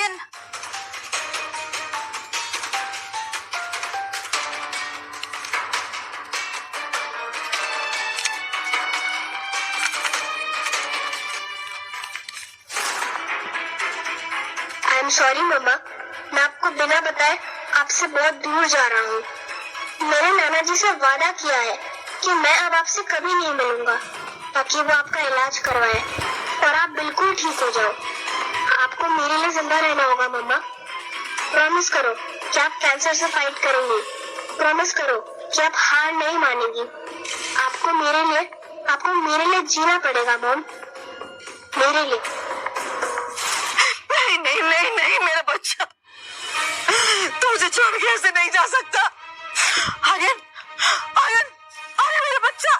Aryan, I am sorry मम्मा, मैं आपको बिना बताए आपसे बहुत दूर जा रहा हूँ। मैंने नाना जी से वादा किया है कि मैं अब आपसे कभी नहीं मिलूंगा, ताकि वो आपका इलाज करवाए और आप बिल्कुल ठीक हो जाओ। आपको मेरे लिए जिंदा रहना होगा मम्मा। प्रॉमिस करो कि आप कैंसर से फाइट करेंगी। प्रॉमिस करो कि आप हार नहीं मानेगी। आपको मेरे लिए जीना पड़ेगा मॉम, मेरे लिए। नहीं नहीं नहीं नहीं मेरा बच्चा, तू मुझे छोड़ के ऐसे नहीं जा सकता। आर्यन, आर्यन, आर्यन मेरा बच्चा,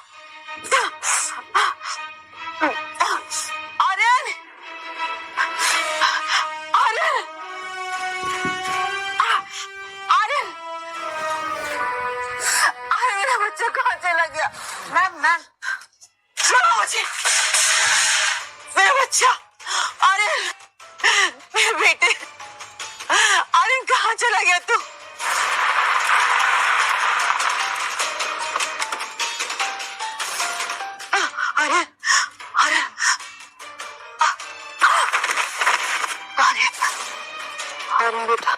आर्यन, आर्यन, आर्यन, आर्यन मेरा बच्चा कहाँ चला गया? मैम छोड़ो मुझे, मेरा बच्चा, आर्यन, मेरे बेटे, आर्यन कहाँ चला गया तू? आर्यन, आर्यन, आर्यन, आर्यन बेटा।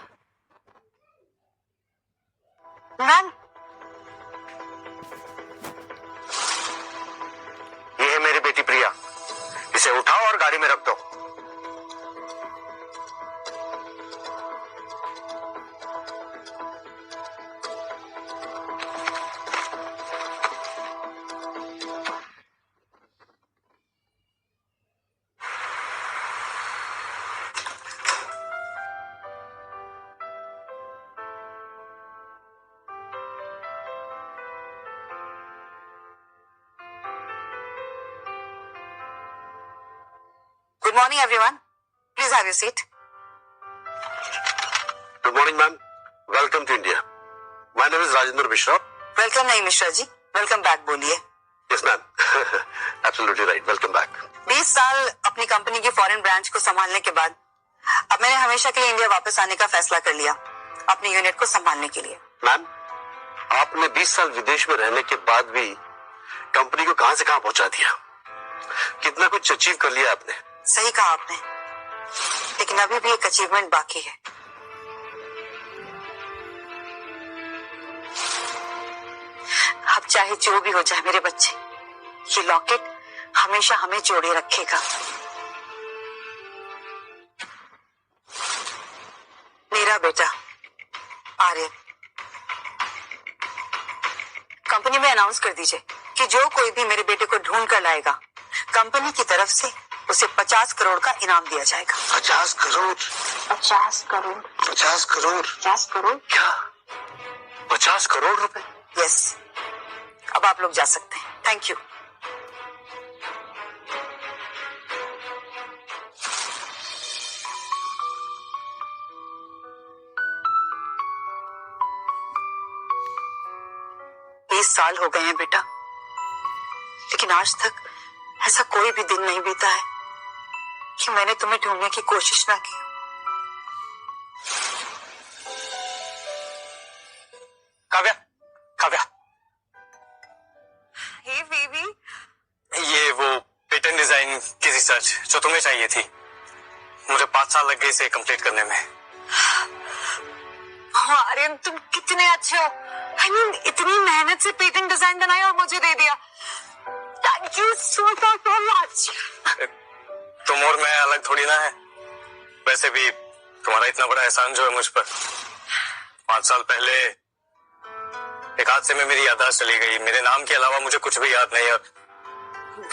मैम, ये है मेरी बेटी प्रिया, इसे उठाओ और गाड़ी में रख दो। Good morning, everyone. Please have your seat. Good morning, ma'am. Welcome to India. My name is Rajendra Mishra. Welcome नहीं मिश्रा जी, वेलकम बैक बोलिए। Yes, ma'am. Absolutely right. Welcome back. 20 साल अपनी कंपनी की फॉरेन ब्रांच को संभालने के बाद अब मैंने हमेशा के लिए इंडिया वापस आने का फैसला कर लिया, अपनी यूनिट को संभालने के लिए। मैम, आपने 20 साल विदेश में रहने के बाद भी कंपनी को कहां से कहां पहुंचा दिया। कितना कुछ अचीव कर लिया आपने। सही कहा आपने, लेकिन अभी भी एक अचीवमेंट बाकी है। अब चाहे जो भी हो जाए मेरे बच्चे, ये लॉकेट हमेशा हमें जोड़े रखेगा। मेरा बेटा आर्यन, कंपनी में अनाउंस कर दीजिए कि जो कोई भी मेरे बेटे को ढूंढ कर लाएगा, कंपनी की तरफ से उसे 50 करोड़ का इनाम दिया जाएगा। 50 करोड़? 50 करोड़? 50 करोड़? 50 करोड़? क्या? 50 करोड़ रुपए? यस, अब आप लोग जा सकते हैं। Thank you. बीस साल हो गए हैं बेटा, लेकिन आज तक ऐसा कोई भी दिन नहीं बीता है कि मैंने तुम्हें ढूंढने की कोशिश ना की। काव्या, काव्या, हे बेबी, ये वो पेटेंट डिजाइन की रिसर्च जो तुम्हें चाहिए थी, मुझे 5 साल लग गए इसे कंप्लीट करने में। आर्यन तुम कितने अच्छे हो। I mean, इतनी मेहनत से पेटेंट डिजाइन बनाया और मुझे दे दिया। Thank you so much. तुम और मैं अलग थोड़ी ना है। वैसे भी तुम्हारा इतना बड़ा एहसान जो है मुझ पर। 5 साल पहले एक हादसे में मेरी याददाश्त चली गई। मेरे नाम के अलावा मुझे कुछ भी याद नहीं है।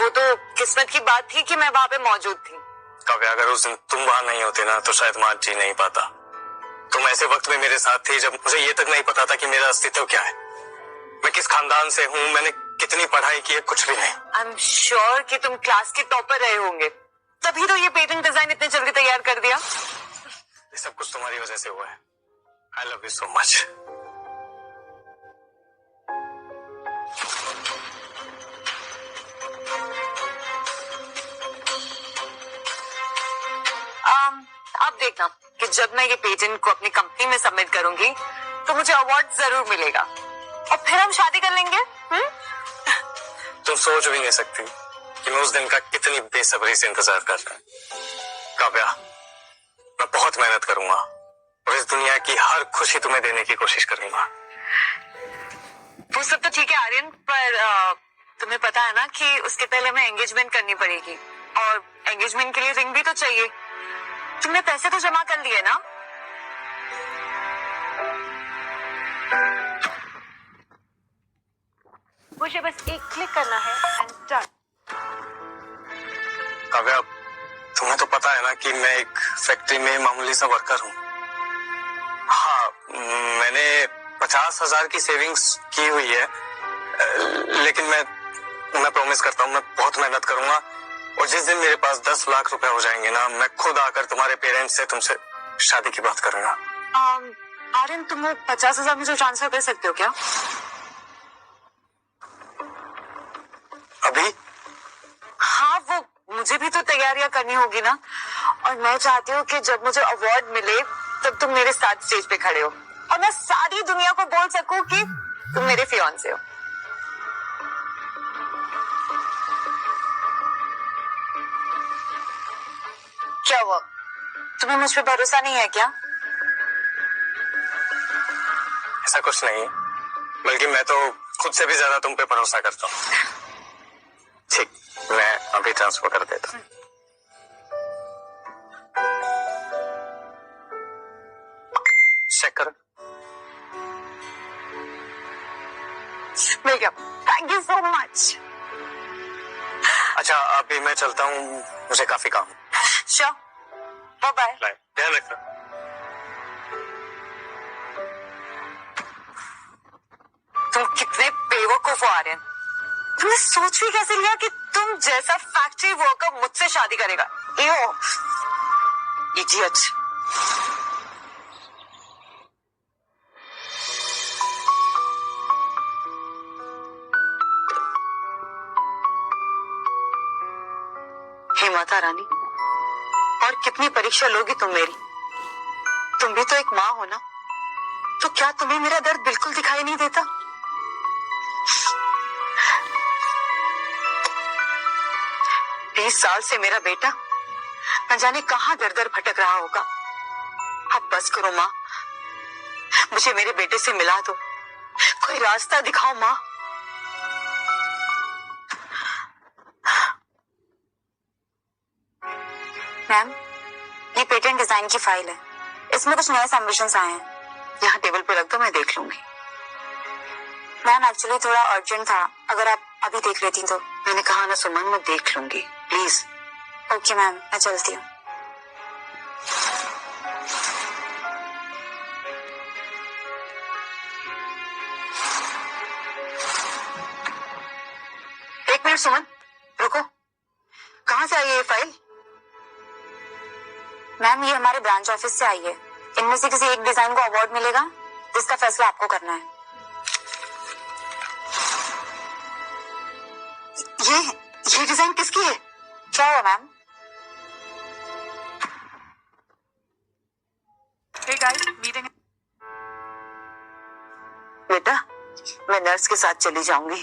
वो तो किस्मत की बात थी कि मैं वहां पे मौजूद थी। काव्या, अगर उस दिन तुम वहां नहीं होते ना तो शायद मैं आज जी नहीं पाता। तुम ऐसे वक्त में मेरे साथ थी जब मुझे ये तक नहीं पता था कि मेरा अस्तित्व क्या है, मैं किस खानदान से हूँ, मैंने कितनी पढ़ाई की है, कुछ भी नहीं। आई एम श्योर कि तुम क्लास के टॉपर रहे होंगे, तभी तो ये पेटेंट डिजाइन इतने जल्दी तैयार कर दिया। ये सब कुछ तुम्हारी वजह से हुआ है। I love you so much. अब देखना, कि जब मैं ये पेटेंट को अपनी कंपनी में सबमिट करूंगी तो मुझे अवार्ड जरूर मिलेगा और फिर हम शादी कर लेंगे। तुम सोच भी नहीं सकती कि मैं उस दिन का कितनी बेसब्री से इंतजार कर रहा हूं। काव्या, मैं बहुत मेहनत करूंगा और इस दुनिया की हर खुशी तुम्हें देने की कोशिश करूंगा। वो सब तो ठीक है आर्यन, पर तुम्हें पता है ना कि उसके पहले हमें एंगेजमेंट करनी पड़ेगी और एंगेजमेंट के लिए रिंग भी तो चाहिए। तुमने पैसे तो जमा कर लिए ना? मुझे बस एक क्लिक करना है एंड डन। काव्या, तुम्हें तो पता है ना कि मैं एक फैक्ट्री में मामूली सा वर्कर हूँ। हाँ, मैंने 50,000 की सेविंग्स की हुई है, लेकिन मैं प्रॉमिस करता हूँ मैं बहुत मेहनत करूंगा और जिस दिन मेरे पास 10 लाख रुपए हो जाएंगे ना, मैं खुद आकर तुम्हारे पेरेंट्स से तुमसे शादी की बात करूंगा। आर्यन, तुम 50,000 मुझे ट्रांसफर कर सकते हो क्या अभी? हाँ, वो मुझे भी तो तैयारियां करनी होगी ना, और मैं चाहती हूँ कि जब मुझे अवार्ड मिले तब तुम मेरे साथ स्टेज पे खड़े हो और मैं सारी दुनिया को बोल सकूं कि तुम मेरे फियांसे हो। क्या हुआ, तुम्हें मुझ पे भरोसा नहीं है क्या? ऐसा कुछ नहीं है, बल्कि मैं तो खुद से भी ज्यादा तुम पे भरोसा करता हूँ। ठीक, मैं अभी ट्रांसफर कर देता हूँ। चेक करो। मिल गया, थैंक यू सो मच। अच्छा, अभी मैं चलता हूँ, मुझे काफी काम है। Sure, bye bye. ध्यान रखना। तुम कितने बेवकूफ हो आर्यन। तुमने सोच भी कैसे लिया कि तुम जैसा फैक्ट्री वर्कर मुझसे शादी करेगा? इडियट। हे माता रानी, और कितनी परीक्षा लोगी तुम मेरी? तुम भी तो एक माँ हो ना, तो क्या तुम्हें मेरा दर्द बिल्कुल दिखाई नहीं देता? बीस साल से मेरा बेटा न जाने कहां दर दर भटक रहा होगा। अब बस करो माँ, मुझे मेरे बेटे से मिला दो, कोई रास्ता दिखाओ माँ। मैम, ये पेटेंट डिजाइन की फाइल है, इसमें कुछ नए सबमिशंस आए हैं। यहाँ टेबल पे रख दो, मैं देख लूंगी। मैम, एक्चुअली थोड़ा अर्जेंट था, अगर आप अभी देख लेती तो। मैंने कहा ना सुमन, मैं देख लूंगी, प्लीज। ओके मैम, मैं चलती हूँ। एक मिनट सुमन, रुको। कहाँ से आई है ये फाइल? मैम, ये हमारे ब्रांच ऑफिस से आई है। इनमें से किसी एक डिजाइन को अवार्ड मिलेगा, जिसका फैसला आपको करना है। ये डिजाइन किसकी है? क्या हुआ मैम? Hey guys, meeting. बेटा, मैं नर्स के साथ चली जाऊंगी,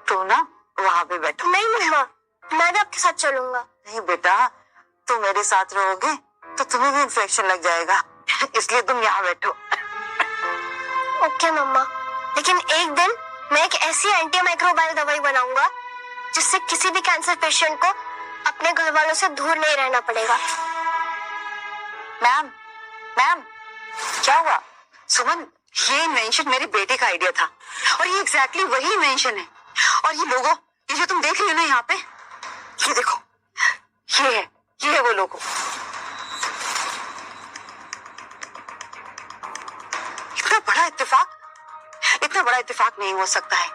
तो ना वहां पे बैठो। नहीं मम्मा, मैं भी आपके साथ चलूंगा। नहीं बेटा, तुम मेरे साथ रहोगे तो तुम्हें भी इन्फेक्शन लग जाएगा, इसलिए तुम यहाँ बैठो। ओके मम्मा, लेकिन एक दिन मैं एक ऐसी एंटी माइक्रोबायल दवाई बनाऊंगा जिससे किसी भी कैंसर पेशेंट को अपने घर वालों से दूर नहीं रहना पड़ेगा। मैम, मैम, क्या हुआ? सुमन, ये इन्वेंशन मेरे बेटे का आइडिया था और ये एग्जैक्टली वही इन्वेंशन है। और ये लोगो, ये जो तुम देख रही हो ना यहाँ पे, ये देखो, ये है वो लोगो। इतना बड़ा इत्तेफाक नहीं हो सकता है।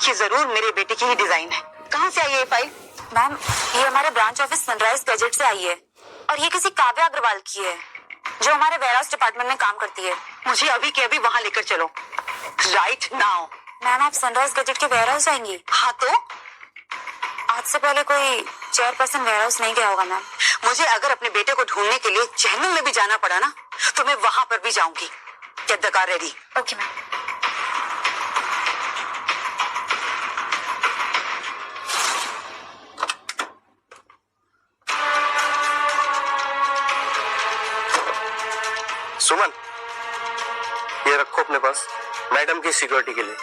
ये जरूर मेरे बेटे की ही डिजाइन है। कहाँ से आई है ये फाइल? मैम, ये हमारे ब्रांच ऑफिस सनराइज गैजेट से आई है और ये किसी काव्या अग्रवाल की है, जो हमारे वेयरहाउस डिपार्टमेंट में काम करती है। मुझे अभी के अभी वहां लेकर चलो, राइट नाउ। मैम, आप सनराइज गैजेट के वेयरहाउस आएंगी? हाँ तो आ आज से पहले कोई चेयरपर्सन वेयर हाउस नहीं गया होगा मैम। मुझे अगर अपने बेटे को ढूंढने के लिए जहन्नुम में भी जाना पड़ा ना तो मैं वहां पर भी जाऊंगी। Get the car ready. Okay ma'am. Suman, ये रखो अपने पास, मैडम की सिक्योरिटी के लिए।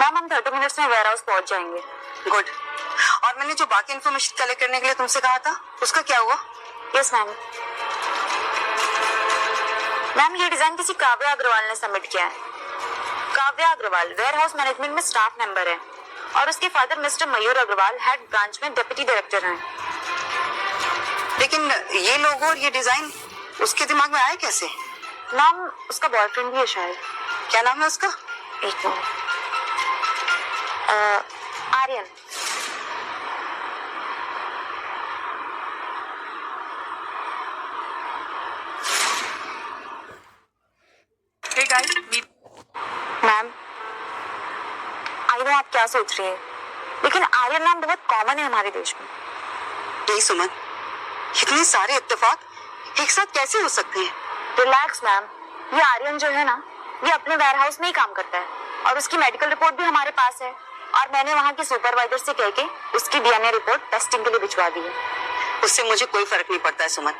मैम हम 30 मिनट्स में वेयर हाउस पहुंच जाएंगे। गुड। और मैंने जो बाकी इन्फॉर्मेशन कलेक्ट करने के लिए तुमसे कहा था उसका क्या हुआ? Yes ma'am. मैम ये डिजाइन किसी काव्या अग्रवाल ने सबमिट किया है। Kavya Agarwal warehouse management में स्टाफ मेंबर है और उसके father mister Mayur Agarwal head branch में डिप्टी डायरेक्टर हैं। लेकिन ये लोगो और ये डिजाइन उसके दिमाग में आए कैसे? मैम उसका बॉयफ्रेंड भी है शायद। क्या नाम है उसका? एक मिनट। Aryan. Hey guys, meet. Ma'am I know आप क्या सोच रही हैं, लेकिन आर्यन नाम बहुत कॉमन है हमारे देश में। नहीं सुमन, इतने सारे इत्तेफाक एक साथ कैसे हो सकते हैं? रिलैक्स मैम, ये आर्यन जो है ना ये अपने वेयर हाउस में ही काम करता है और उसकी मेडिकल रिपोर्ट भी हमारे पास है और मैंने वहाँ के सुपरवाइजर से कह के उसकी डीएनए रिपोर्ट टेस्टिंग के लिए भिजवा दी है। उससे मुझे कोई फर्क नहीं पड़ता है सुमन,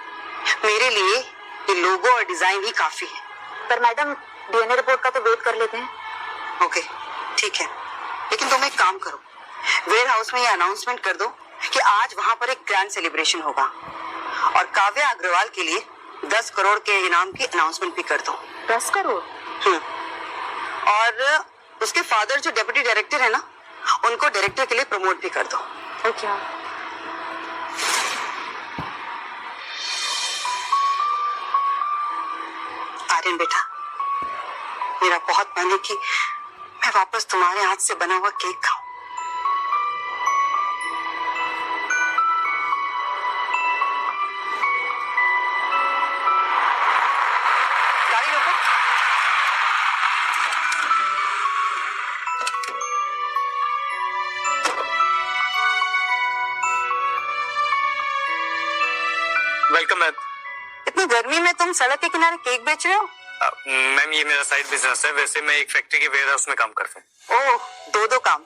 मेरे लिए ये लोगो और डिजाइन ही काफी है। पर मैडम डीएनए रिपोर्ट का तो वेट कर लेते हैं। ओके ठीक है, लेकिन तुम एक काम करो, वेयर हाउस में ये अनाउंसमेंट कर दो कि आज वहां पर एक ग्रैंड सेलिब्रेशन होगा और काव्या अग्रवाल के लिए 10 करोड़ के इनाम की अनाउंसमेंट भी कर दो। 10 करोड़? और उसके फादर जो डिप्टी डायरेक्टर है ना उनको डायरेक्टर के लिए प्रमोट भी कर दो। ओके। आर्यन बेटा, मेरा बहुत मन है कि मैं वापस तुम्हारे हाथ से बना हुआ केक खाऊं। गाड़ी रोको। Welcome ma'am. इतनी गर्मी में तुम सड़क के किनारे केक बेच रहे हो? मैम ये मेरा साइड बिजनेस है, वैसे मैं एक फैक्ट्री के वेयर हाउस में काम करता हूँ। ओह, दो काम?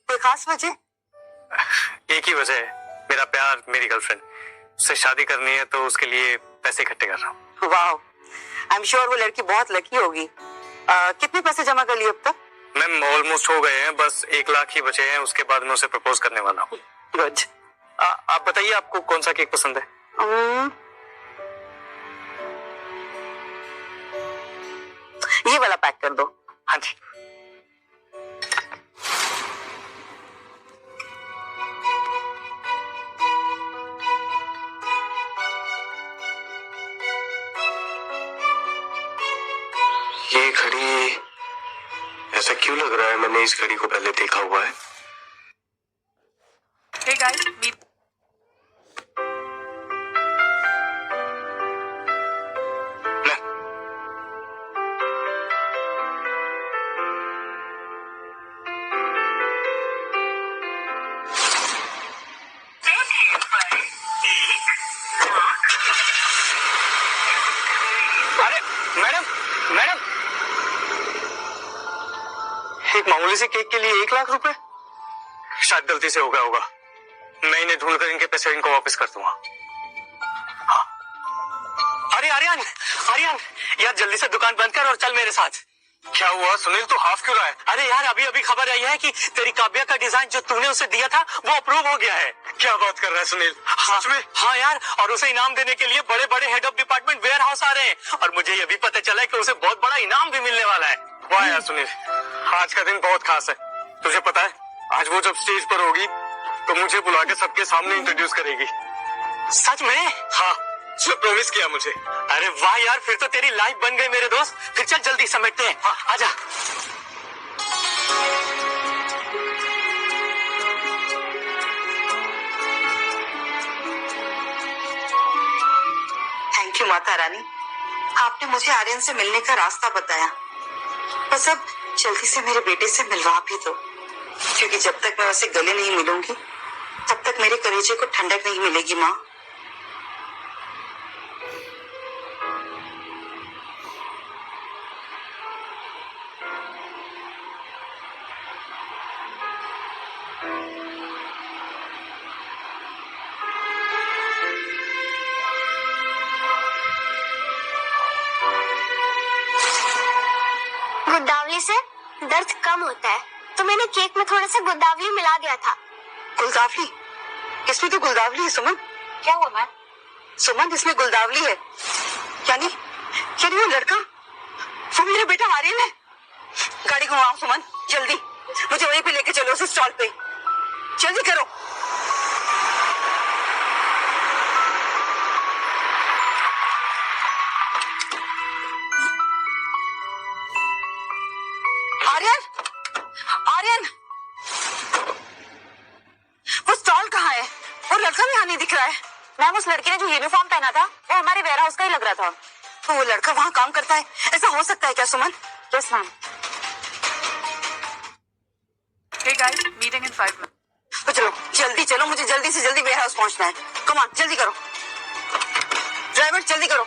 कोई खास वजह? एक ही वजह है, मेरा प्यार, मेरी गर्लफ्रेंड से शादी करनी है तो उसके लिए पैसे इकट्ठे कर रहा हूँ। वाह, आई एम श्योर वो लड़की बहुत लकी होगी। कितने पैसे जमा कर लिए अब तक? मैम ऑलमोस्ट हो गए हैं, बस 1 लाख ही बचे हैं, उसके बाद मैं उसे प्रपोज करने वाला हूँ। गुड। आप बताइए आपको कौन सा केक पसंद है? ये वाला पैक कर दो। हाँ जी। ये घड़ी, ऐसा क्यों लग रहा है मैंने इस घड़ी को पहले देखा हुआ है? Hey guys, meet. अरे मैडम, मैडम, एक मामूली से केक के लिए 1 लाख रुपए? शायद गलती से हो गया होगा, मैं इन्हें ढूंढकर इनके पैसे इनको वापस कर दूंगा। हाँ। अरे आर्यन, आर्यन यार जल्दी से दुकान बंद कर और चल मेरे साथ। क्या हुआ सुनील, तू हाफ क्यों रहा है? अरे यार अभी अभी खबर आई है कि तेरी काव्या का डिजाइन जो तूने उसे दिया था वो अप्रूव हो गया है। क्या बात कर रहा है सुनील? हाँ, सच में? हाँ यार, और उसे इनाम देने के लिए बड़े बड़े head of department warehouse आ रहे हैं और मुझे ये भी पता चला है कि उसे बहुत बड़ा इनाम भी मिलने वाला है। वाह यार सुनील, आज का दिन बहुत खास है। तुझे पता है आज वो जब स्टेज पर होगी तो मुझे बुला के सबके सामने इंट्रोड्यूस करेगी। सच में? हाँ, उसने प्रॉमिस किया मुझे। अरे वाह यार, फिर तो तेरी लाइफ बन गई मेरे दोस्त। फिर चल जल्दी समेटते हैं। हाँ, आजा। थैंक यू माता रानी, आपने मुझे आर्यन से मिलने का रास्ता बताया। बस अब जल्दी से मेरे बेटे से मिलवा भी दो, क्योंकि जब तक मैं उसे गले नहीं मिलूंगी तब तक मेरे कलेजे को ठंडक नहीं मिलेगी माँ। गुलदावली से दर्द कम होता है, तो मैंने केक में थोड़ा सा गुलदावली मिला दिया था। गुलदावली? इसमें तो गुलदावली है सुमन। क्या हुआ मैम? सुमन, इसमें गुलदावली है। यानी वो लड़का, वो मेरा बेटा आर्यन है। गाड़ी घुमाओ सुमन, जल्दी। मुझे वहीं पे लेके चलो, उस स्टॉल पे। जल्दी करो। आर्यन, आर्यन, वो स्टॉल कहाँ है? वो लड़का भी यहाँ नहीं दिख रहा है। मैम, उस लड़के ने जो यूनिफॉर्म पहना था वो हमारे वेयर हाउस का ही लग रहा था। तो वो लड़का वहाँ काम करता है, ऐसा हो सकता है क्या Suman? Yes ma'am. Hey guys, meeting in 5 minutes. तो चलो, जल्दी चलो, मुझे जल्दी से जल्दी वेयर हाउस पहुँचना है। कम ऑन, जल्दी करो। ड्राइवर जल्दी करो।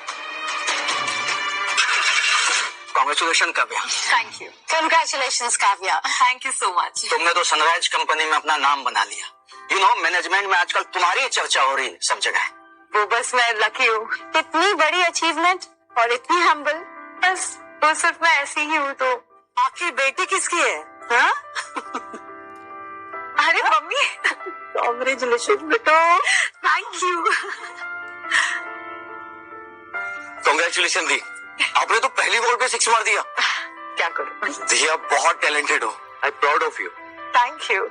Congratulation Kavya, Thank you. Congratulations Kavya. Thank you so much. तुमने तो सनराइज कंपनी में अपना नाम बना लिया। यू नो, मैनेजमेंट में आजकल तुम्हारी चर्चा हो रही है सब जगह। वो बस मैं लकी हूँ। इतनी बड़ी अचीवमेंट और इतनी हम्बल, बस वो सिर्फ मैं ऐसी ही हूँ। तो आखिर बेटी किसकी है? हाँ? अरे मम्मी, कांग्रेचुलेशन बेटा। Thank you. कॉन्ग्रेचुलेशन दी, आपने तो पहली बॉल पे 6 मार दिया। क्या करूँ? दिया, बहुत टैलेंटेड हो। I proud of you. Thank you.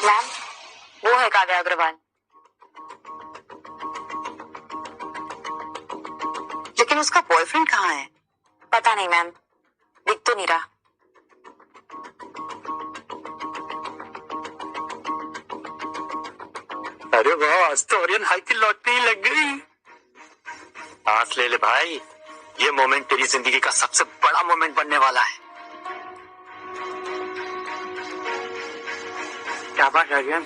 Ma'am, वो है काव्या अग्रवाल। लेकिन उसका बॉयफ्रेंड कहाँ है? पता नहीं मैम, दिख तो नहीं रहा। अरे वाह, आज तो आर्यन हाई की लॉटरी लग गई। सांस ले ले भाई, ये मोमेंट तेरी जिंदगी का सबसे बड़ा मोमेंट बनने वाला है। क्या बात आर्यन,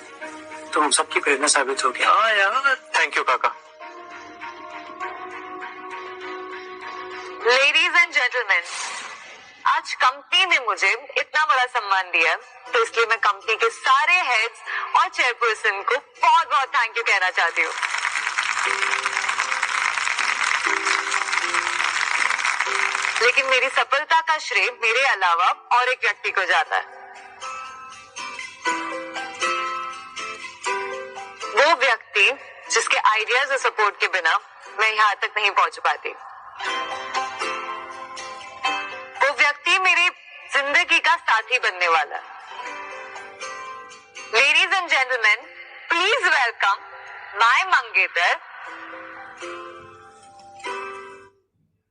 तुम हम सबकी प्रेरणा साबित हो गया। हाँ यार, थैंक यू काका। Ladies and gentlemen, आज कंपनी ने मुझे इतना बड़ा सम्मान दिया, तो इसलिए मैं कंपनी के सारे हेड्स और चेयरपर्सन को बहुत बहुत थैंक यू कहना चाहती हूँ। लेकिन मेरी सफलता का श्रेय मेरे अलावा और एक व्यक्ति को जाता है। वो व्यक्ति जिसके आइडियाज और सपोर्ट के बिना मैं यहाँ तक नहीं पहुंच पाती। वो व्यक्ति मेरी जिंदगी का साथी बनने वाला। Ladies and gentleman, please welcome my मंगेतर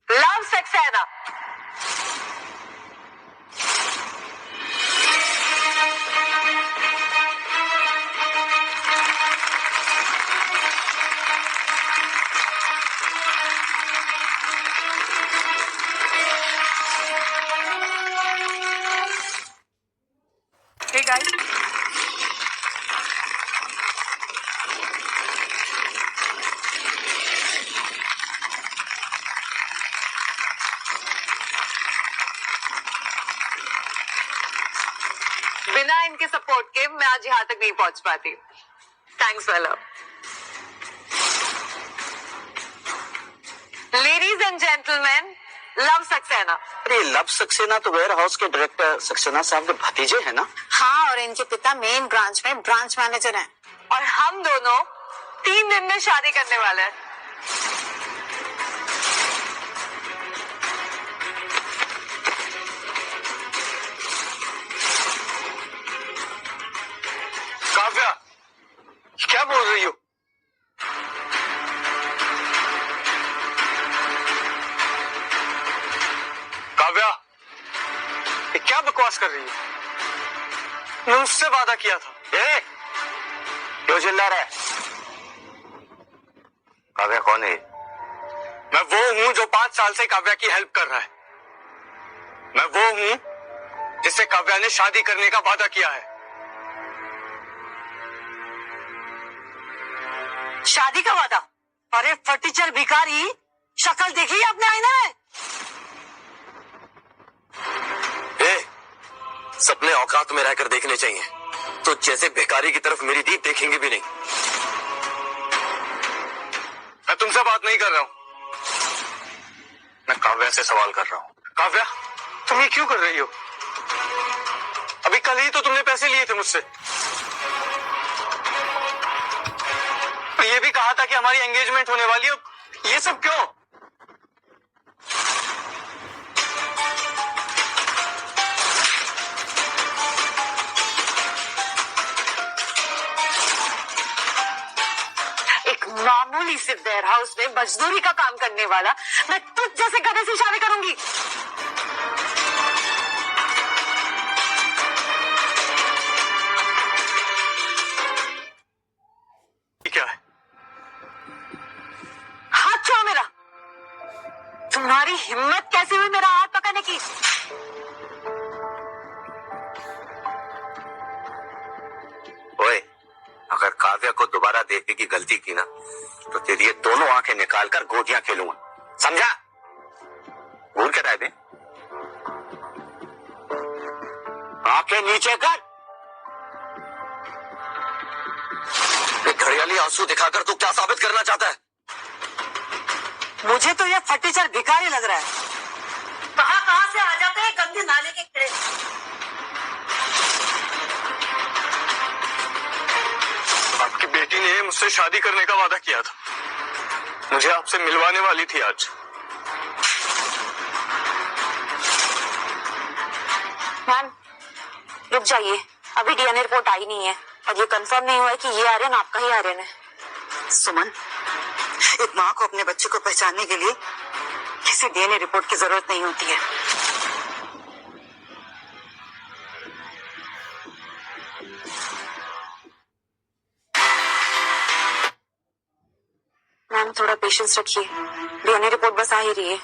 लव सक्सेना। Hey guys. बिना इनके सपोर्ट के मैं आज यहाँ तक नहीं पहुंच पाती। Thanks well. Ladies and gentleman, love Saxena. अरे लव सक्सेना तो वेयर हाउस के डायरेक्टर सक्सेना साहब के भतीजे हैं ना? हाँ, और इनके पिता मेन ब्रांच में ब्रांच मैनेजर हैं। और हम दोनों 3 दिन में शादी करने वाले हैं। काव्या, क्या बोल रही हो? काव्या, कर रही है? मैं उससे वादा किया था। क्यों चिल्ला रहा है? काव्या कौन है? मैं वो हूं जो 5 साल से काव्या की हेल्प कर रहा है। मैं वो हूं जिससे काव्या ने शादी करने का वादा किया है। शादी का वादा? अरे फटीचर भिखारी, शक्ल देखी है अपने आईने में? सपने औकात में रहकर देखने चाहिए, तो जैसे भिखारी की तरफ मेरी दीप देखेंगे भी नहीं। मैं तुमसे बात नहीं कर रहा हूं, मैं काव्या से सवाल कर रहा हूं। काव्या, तुम ये क्यों कर रही हो? अभी कल ही तो तुमने पैसे लिए थे मुझसे। ये भी कहा था कि हमारी एंगेजमेंट होने वाली है। ये सब क्यों? एक मामूली से वेयर हाउस में मजदूरी का काम करने वाला मैं तुझ जैसे गधे से शादी करूंगी? क्या है? हाथ छोड़ मेरा। तुम्हारी हिम्मत कैसे हुई मेरा हाथ पकड़ने की? ओए, अगर काव्या को दोबारा देखने की गलती की ना, तो तेरी ये दोनों आंखें निकालकर गोटियां खेलूंगा, समझा? भूल क्या रहे? आंखें नीचे कर। एक घड़ियाली आंसू दिखाकर तू क्या साबित करना चाहता है? मुझे तो ये फटीचर भिखारी लग रहा है। कहां से आ जाते हैं गंदे नाले के कीड़े। आपकी बेटी ने मुझसे शादी करने का वादा किया था। मुझे आपसे मिलवाने वाली थी आज। मैम रुक जाइए, अभी डीएनए रिपोर्ट आई नहीं है और ये कंफर्म नहीं हुआ है कि ये आर्यन आपका ही आर्यन है। सुमन, एक माँ को अपने बच्चे को पहचानने के लिए किसी डीएनए रिपोर्ट की जरूरत नहीं होती है। मैम थोड़ा पेशेंस रखिए, डीएनए रिपोर्ट बस आ ही रही है।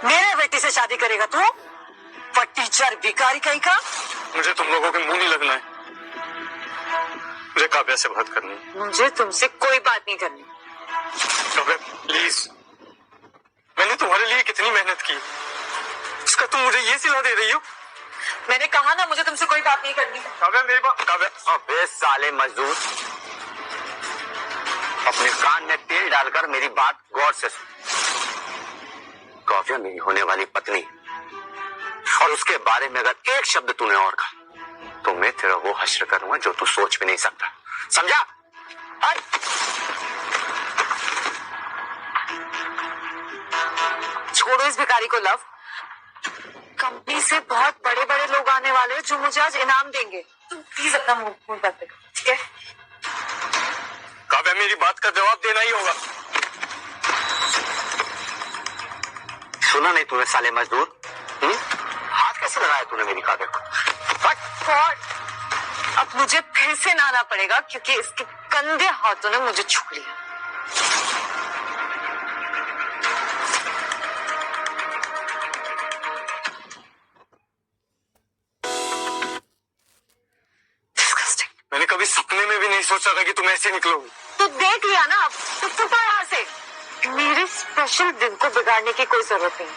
मेरे बेटे से शादी करेगा तू? फटीचर भिखारी कहीं का। मुझे तुम लोगों के मुंह नहीं लगना है। मुझे काव्या से बात करनी है। मुझे तुमसे कोई बात नहीं करनी। काव्या प्लीज, मैंने तुम्हारे लिए कितनी मेहनत की, उसका तुम मुझे ये सिला दे रही हो? मैंने कहा ना मुझे तुमसे कोई बात नहीं करनी। काव्या मेरी बात। काव्या, अबे साले मजदूर, अपने कान में तेल डालकर मेरी बात गौर से सुन। काव्या मेरी होने वाली पत्नी, और उसके बारे में अगर एक शब्द तूने और कहा तो मैं तेरा वो हश्र करूंगा जो तू सोच भी नहीं सकता, समझा? छोड़ो इस भिखारी को लव। कंपनी से बहुत बड़े बड़े लोग आने वाले हैं जो मुझे आज इनाम देंगे। तुम प्लीज अपना मुंह बंद कर, ठीक है? काव्या मेरी बात का जवाब देना ही होगा। सुना नहीं तूने साले मजदूर? हाथ कैसे लगाया तूने मेरी काव्या को? अब मुझे फिर से नहाना पड़ेगा क्योंकि इसके गंदे हाथों ने मुझे छू लिया। मैंने कभी सपने में भी नहीं सोचा था कि तुम ऐसे निकलोगी। तो देख लिया ना, अब तो चुप है यहाँ से। मेरे स्पेशल दिन को बिगाड़ने की कोई जरूरत नहीं।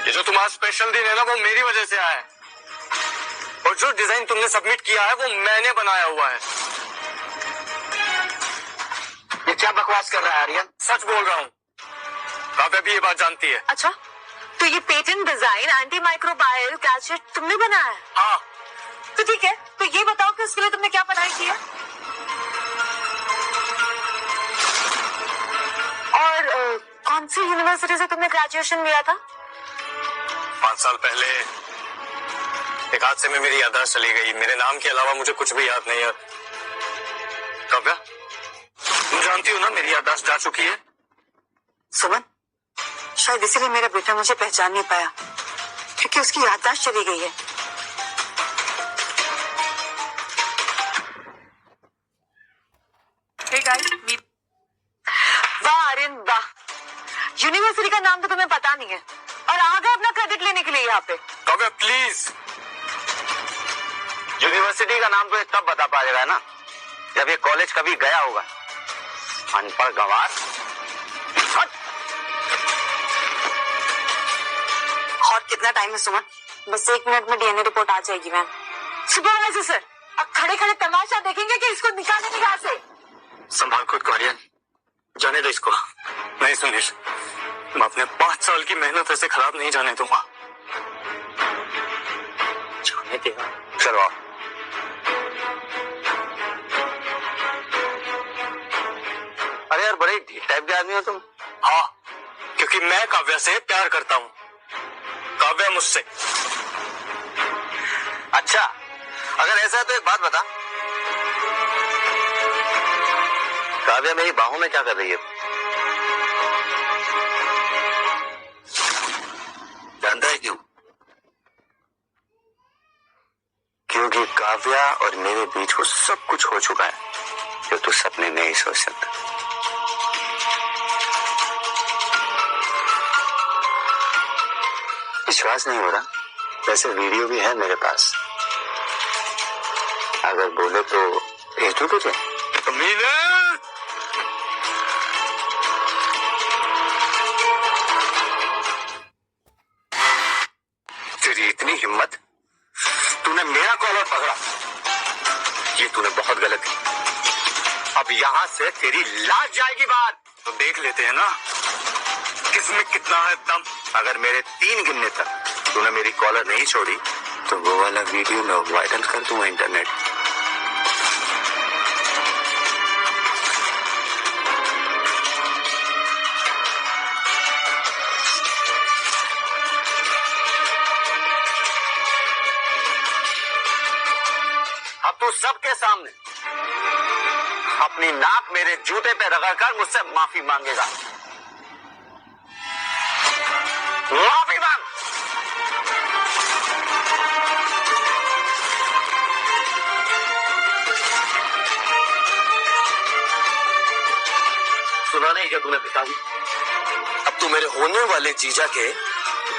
ये जो तुम्हारा स्पेशल दिन है ना, वो मेरी वजह से आया है। और जो डिजाइन तुमने सबमिट किया है वो मैंने बनाया हुआ है। ये क्या बकवास कर रहा है आर्यन? सच बोल रहा हूँ। काव्या भी ये बात जानती है। अच्छा, तो ये patent design anti microbial Cachet तुमने बनाया है? हाँ। तो ठीक है, तो ये बताओ कि उसके लिए तुमने क्या पढ़ाई की है? और कौन सी यूनिवर्सिटी से तुमने ग्रेजुएशन लिया था? 5 साल पहले एक हादसे में मेरी याददाश्त चली गई। मेरे नाम के अलावा मुझे कुछ भी याद नहीं है। काव्या, तुम जानती हो ना मेरी याददाश्त जा चुकी है। सुमन, शायद इसीलिए मेरा बेटा मुझे पहचान नहीं पाया। क्योंकि उसकी याददाश्त चली गई है। Hey guys, वाह आर्यन वाह, यूनिवर्सिटी का नाम तो तुम्हें पता नहीं है और आ गए अपना क्रेडिट लेने के लिए यहाँ पे। काव्या प्लीज। यूनिवर्सिटी का नाम तो ये तब बता पाएगा ना जब ये कॉलेज कभी गया होगा। अनपढ़ गंवार। और कितना टाइम है सुमन? बस 1 मिनट में डीएनए रिपोर्ट आ जाएगी मैम। सुपरवाइजर सर, अब खड़े खड़े तमाशा देखेंगे कि इसको निकालेंगे यहाँ से। संभाल खुद को आर्यन, जाने दो इसको। नहीं सुनील, मैं अपने 5 साल की मेहनत ऐसे खराब नहीं जाने दूंगा। जाने देगा। चलो आओ। अरे यार बड़े ढीठ टाइप के आदमी हो तुम। हाँ, क्योंकि मैं काव्या से प्यार करता हूँ, काव्या मुझसे। अच्छा, अगर ऐसा है तो एक बात बता, काव्या मेरी बाहों में क्या कर रही है? जानता है क्यों? क्योंकि काव्या और मेरे बीच वो सब कुछ हो चुका है जो तू सपने में नहीं सोच सकता। विश्वास नहीं हो रहा? वैसे वीडियो भी है मेरे पास, अगर बोले तो भेज दूं तुझे। कमीने! तेरी इतनी हिम्मत, तूने मेरा कॉलर पकड़ा, ये तूने बहुत गलत की। अब यहाँ से तेरी लाश जाएगी बाहर। तो देख लेते हैं ना किसमें कितना है दम। अगर मेरे 3 गिनने तक तूने मेरी कॉलर नहीं छोड़ी तो वो वाला वीडियो मैं वायरल कर दूंगा इंटरनेट। अब तू सबके सामने अपनी नाक मेरे जूते पे रगड़कर मुझसे माफी मांगेगा। माफी मांग। सुना नहीं क्या तूने पिताजी? अब तू मेरे होने वाले जीजा के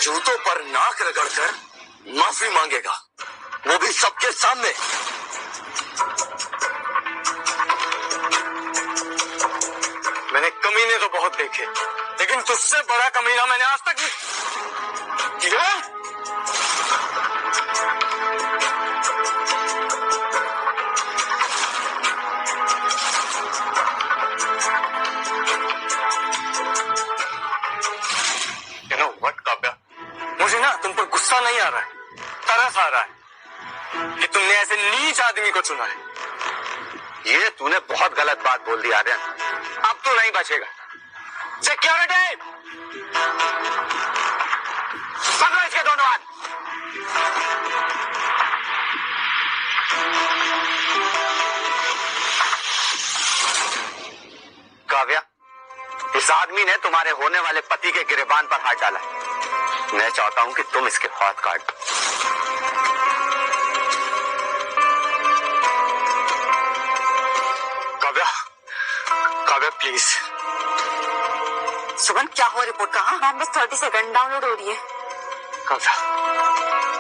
जूतों पर नाक रगड़कर माफी मांगेगा, वो भी सबके सामने। मैंने कमीने तो बहुत देखे, लेकिन तुझसे बड़ा कमीना मैंने आज तक नहीं किया। You know what, काव्या, मुझे ना तुम पर गुस्सा नहीं आ रहा है, तरस आ रहा है कि तुमने ऐसे नीच आदमी को चुना है। ये तूने बहुत गलत बात बोल दी आर्यन, अब तू नहीं बचेगा। सिक्योरिटी, पकड़ो इसके दोनों हाथ। काव्या, इस आदमी ने तुम्हारे होने वाले पति के गिरेबान पर हाथ डाला है। मैं चाहता हूं कि तुम इसके हाथ काट दो। काव्या, काव्या प्लीज। सुमन क्या हुआ? रिपोर्ट कहाँ? मैम बस 30 सेकंड डाउनलोड हो रही है। काव्या,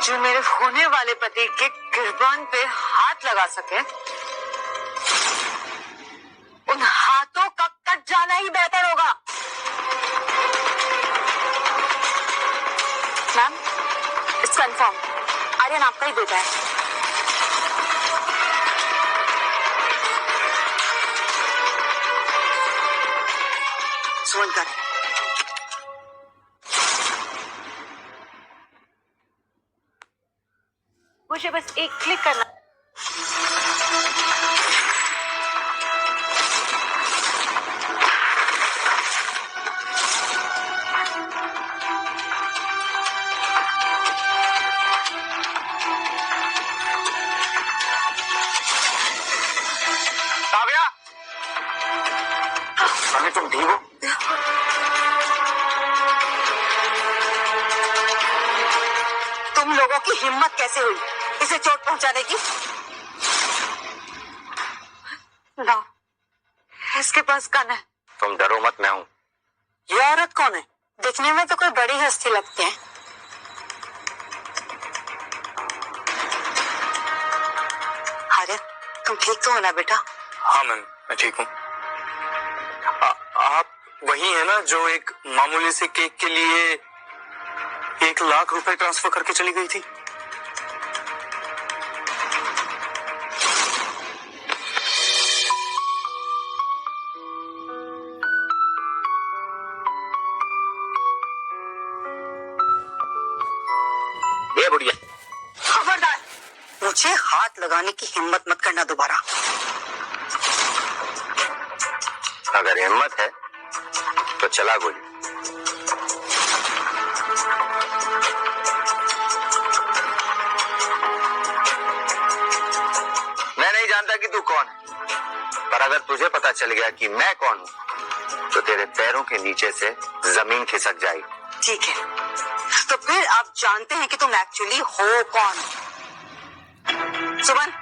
जो मेरे होने वाले पति के गिरबान पे हाथ लगा सके, उन हाथों का कट जाना ही बेहतर होगा। मैम इट्स कंफर्म, आर्यन आपका ही बेटा है। सुमन कर। मुझे बस एक क्लिक करना। काव्या, अरे तुम ठीक हो? हिम्मत कैसे हुई इसे चोट पहुंचाने की? ना, इसके पास गन है। तुम डरो मत, मैं हूं। ये औरत कौन है? दिखने में तो कोई बड़ी हस्ती लगती है। अरे तुम ठीक तो हो ना बेटा? हाँ मैम, मैं ठीक हूँ। आप वही है ना जो एक मामूली से केक के लिए 1 लाख रुपए ट्रांसफर करके चली गई थी? ये बुढ़िया, खबरदार, मुझे हाथ लगाने की हिम्मत मत करना दोबारा। अगर हिम्मत है तो चला गोली। मैं नहीं जानता कि तू कौन है, पर अगर तुझे पता चल गया कि मैं कौन हूं तो तेरे पैरों के नीचे से जमीन खिसक जाएगी। ठीक है, तो फिर आप जानते हैं कि तुम एक्चुअली हो कौन? सुमन,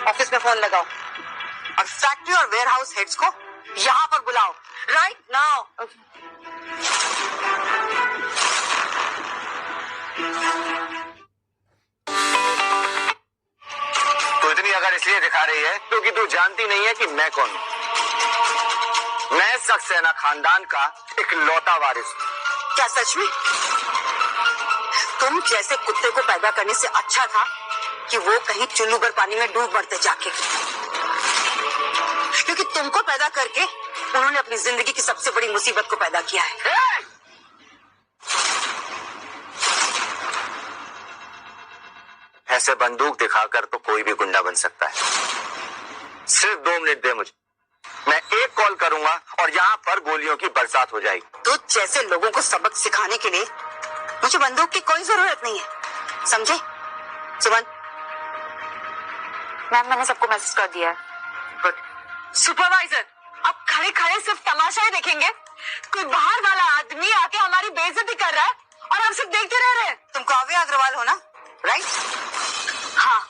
ऑफिस में फोन लगाओ और फैक्ट्री और वेयरहाउस हेड्स को यहाँ पर बुलाओ राइट नाउ। तू इतनी अगर इसलिए दिखा रही है क्योंकि तू जानती नहीं है कि मैं कौन हूं। मैं सक्सेना खानदान का एक लौता वारिस हूं। क्या सच में? तुम जैसे कुत्ते को पैदा करने से अच्छा था कि वो कहीं चुल्लू भर पानी में डूब मरते जाके, क्योंकि तुमको पैदा करके उन्होंने अपनी जिंदगी की सबसे बड़ी मुसीबत को पैदा किया है। ऐसे बंदूक दिखाकर तो कोई भी गुंडा बन सकता है। सिर्फ 2 मिनट दे मुझे, मैं एक कॉल करूंगा और यहाँ पर गोलियों की बरसात हो जाएगी। तो जैसे लोगों को सबक सिखाने के लिए मुझे बंदूक की कोई जरूरत नहीं है, समझे? सुमन, मैम मैंने सबको मैसेज कर दिया है। गुड। सुपरवाइजर, अब खड़े खड़े सिर्फ तमाशा ही देखेंगे? कोई बाहर वाला आदमी आके हमारी बेइज्जती कर रहा है और हम सिर्फ देखते रह रहे हैं। तुम काव्या अग्रवाल हो ना, राइट? हाँ,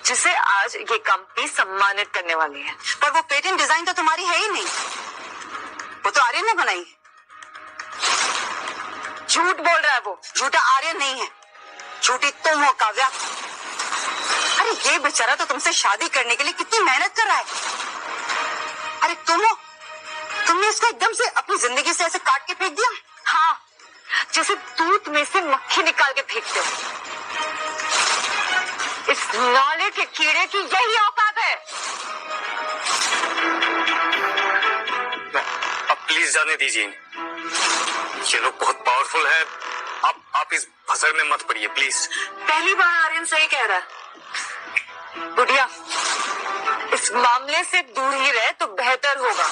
जिसे आज ये कंपनी सम्मानित करने वाली है। पर वो पेटेंट डिजाइन तो तुम्हारी है ही नहीं, वो तो आर्यन ने बनाई है। झूठ बोल रहा है वो। झूठा आर्यन नहीं है, झूठी तुम हो काव्या। अरे ये बेचारा तो तुमसे शादी करने के लिए कितनी मेहनत कर रहा है। अरे तुम हो, तुमने इसको एकदम से अपनी जिंदगी से ऐसे काट के फेंक दिया। हाँ, जैसे दूध में से मक्खी निकाल के फेंकते हो। इस नाले के कीड़े की यही औकात है। अब प्लीज जाने दीजिए, ये लोग बहुत पावरफुल है। आप इस फसर में मत पड़िए प्लीज। पहली बार आर्यन सही कह रहा है। बुढ़िया, इस मामले से दूर ही रहे तो बेहतर होगा।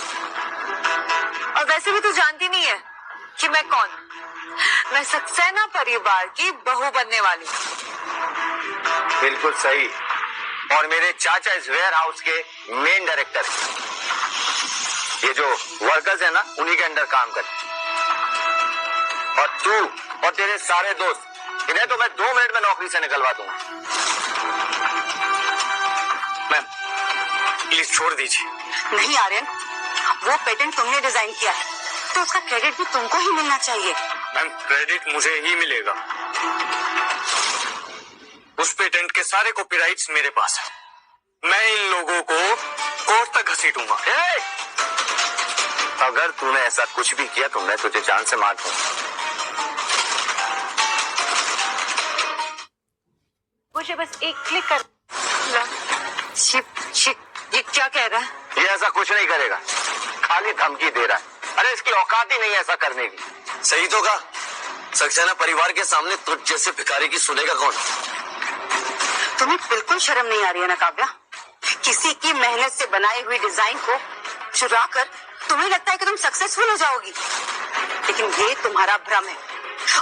और वैसे भी तू जानती नहीं है कि मैं कौन। मैं सक्सेना परिवार की बहू बनने वाली हूँ। बिल्कुल सही। और मेरे चाचा इस वेयर हाउस के मेन डायरेक्टर, ये जो वर्कर्स है ना उन्हीं के अंडर काम करते। और तू और तेरे सारे दोस्त, इन्हें तो मैं 2 मिनट में नौकरी से निकलवा दूंगा। मैम प्लीज छोड़ दीजिए। नहीं आर्यन, वो पेटेंट तुमने डिजाइन किया है तो उसका क्रेडिट भी तुमको ही मिलना चाहिए। मैम क्रेडिट मुझे ही मिलेगा। उस पेटेंट के सारे कॉपीराइट्स मेरे पास है। मैं इन लोगों को कोर्ट तक घसीटूंगा। अगर तूने ऐसा कुछ भी किया तो मैं तुझे जान से मार दूंगा। मुझे बस एक क्लिक कर। ये क्या कह रहा है? ये ऐसा कुछ नहीं करेगा, खाली धमकी दे रहा है। अरे इसकी औकात ही नहीं ऐसा करने की। सही तो कहा, सक्सेना परिवार के सामने तुझ जैसे भिखारी की सुनेगा कौन? तुम्हें बिल्कुल शर्म नहीं आ रही है ना काव्या? किसी की मेहनत से बनाई हुई डिजाइन को चुरा कर तुम्हें लगता है कि तुम सक्सेसफुल हो जाओगी, लेकिन ये तुम्हारा भ्रम है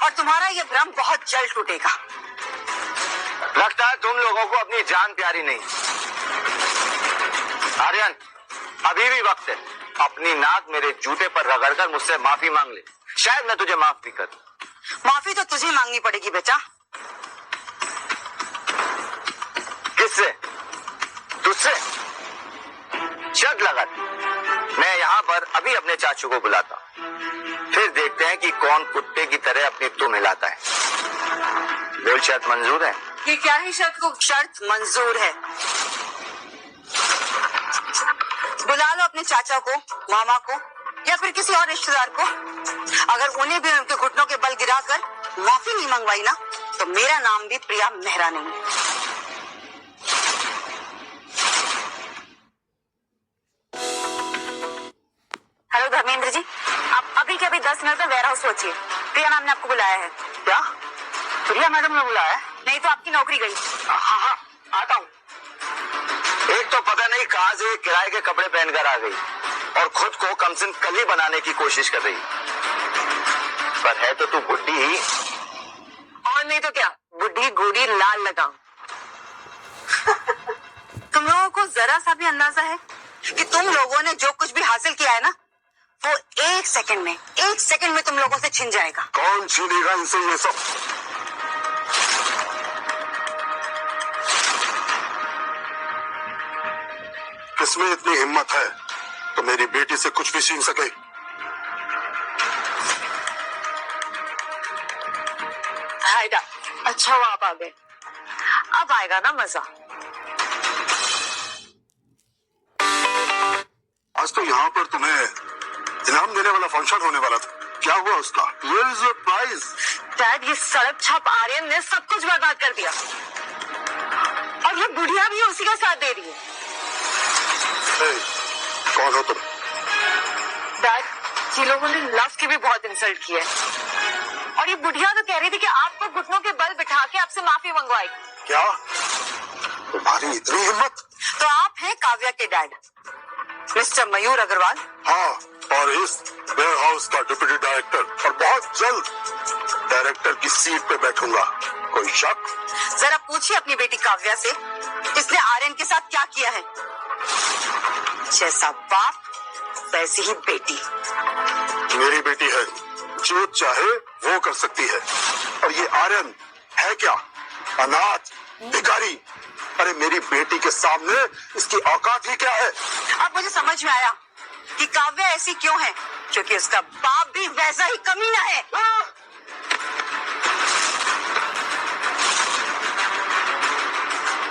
और तुम्हारा ये भ्रम बहुत जल्द टूटेगा। लगता है तुम लोगों को अपनी जान प्यारी नहीं। आर्यन, अभी भी वक्त है, अपनी नाक मेरे जूते पर रगड़कर मुझसे माफी मांग ले, शायद मैं तुझे माफ भी कर दूं। माफी तो तुझे मांगनी पड़ेगी बेटा। किससे? तुझसे? शक लगा। मैं यहाँ पर अभी अपने चाचू को बुलाता हूँ, फिर देखते हैं कि कौन कुत्ते की तरह अपनी तुम हिलाता है। बोल, शर्त मंजूर है? ये क्या है शर्त को? शर्त मंजूर है। बुला लो अपने चाचा को, मामा को या फिर किसी और रिश्तेदार को। अगर उन्हें भी उनके घुटनों के बल गिराकर माफी नहीं मंगवाई ना, तो मेरा नाम भी प्रिया मेहरा नहीं है। हेलो धर्मेंद्र जी, आप अभी के अभी 10 मिनट में वेयर हाउस पहुंचिए। प्रिया मैम ने आपको बुलाया है। क्या? प्रिया मैडम ने बुलाया है? नहीं तो आपकी नौकरी गई। हाँ, आता हूँ। एक तो पता नहीं कहाँ से किराए के कपड़े पहनकर आ गई और खुद को कमसिन कली बनाने की कोशिश कर रही। पर है तो तू बुड्ढी ही। और नहीं तो क्या, बुढ़ी गोरी लाल लगाम। तुम लोगों को जरा सा भी अंदाजा है कि तुम लोगों ने जो कुछ भी हासिल किया है ना, वो एक सेकंड में तुम लोगों से छिन जाएगा। कौन छीनेगा इनसे ये सब? किसमें इतनी हिम्मत है तो मेरी बेटी से कुछ भी छीन सके? हायदा, अच्छा हुआ आप आ गए। अब आएगा ना मजा। आज तो यहाँ पर तुम्हें इनाम देने वाला फंक्शन होने वाला था, क्या हुआ उसका? Where is your prize? Dad, ये सड़क छाप आर्यन ने सब कुछ बर्बाद कर दिया और ये बुढ़िया भी उसी का साथ दे रही है। Hey, कौन हो तुम? डैड, ये लोगों ने लव की भी बहुत इंसल्ट की है और ये बुढ़िया तो कह रही थी कि आपको घुटनों के बल बिठा के आपसे माफी मंगवाएगी। क्या तुम्हारी इतनी हिम्मत? तो आप हैं काव्या के डैड, मिस्टर मयूर अग्रवाल। हाँ, और इस वेयर हाउस का डिप्टी डायरेक्टर, और बहुत जल्द डायरेक्टर की सीट पे बैठूंगा। कोई शक? जरा पूछिए अपनी बेटी काव्या से, इसने आर्यन के साथ क्या किया है। जैसा बाप वैसी ही बेटी। मेरी बेटी है, जो चाहे वो कर सकती है। और ये आर्यन है क्या? अनाथ, भिखारी। अरे मेरी बेटी के सामने इसकी औकात ही क्या है? अब मुझे समझ में आया कि काव्या ऐसी क्यों है, क्योंकि उसका बाप भी वैसा ही कमीना है।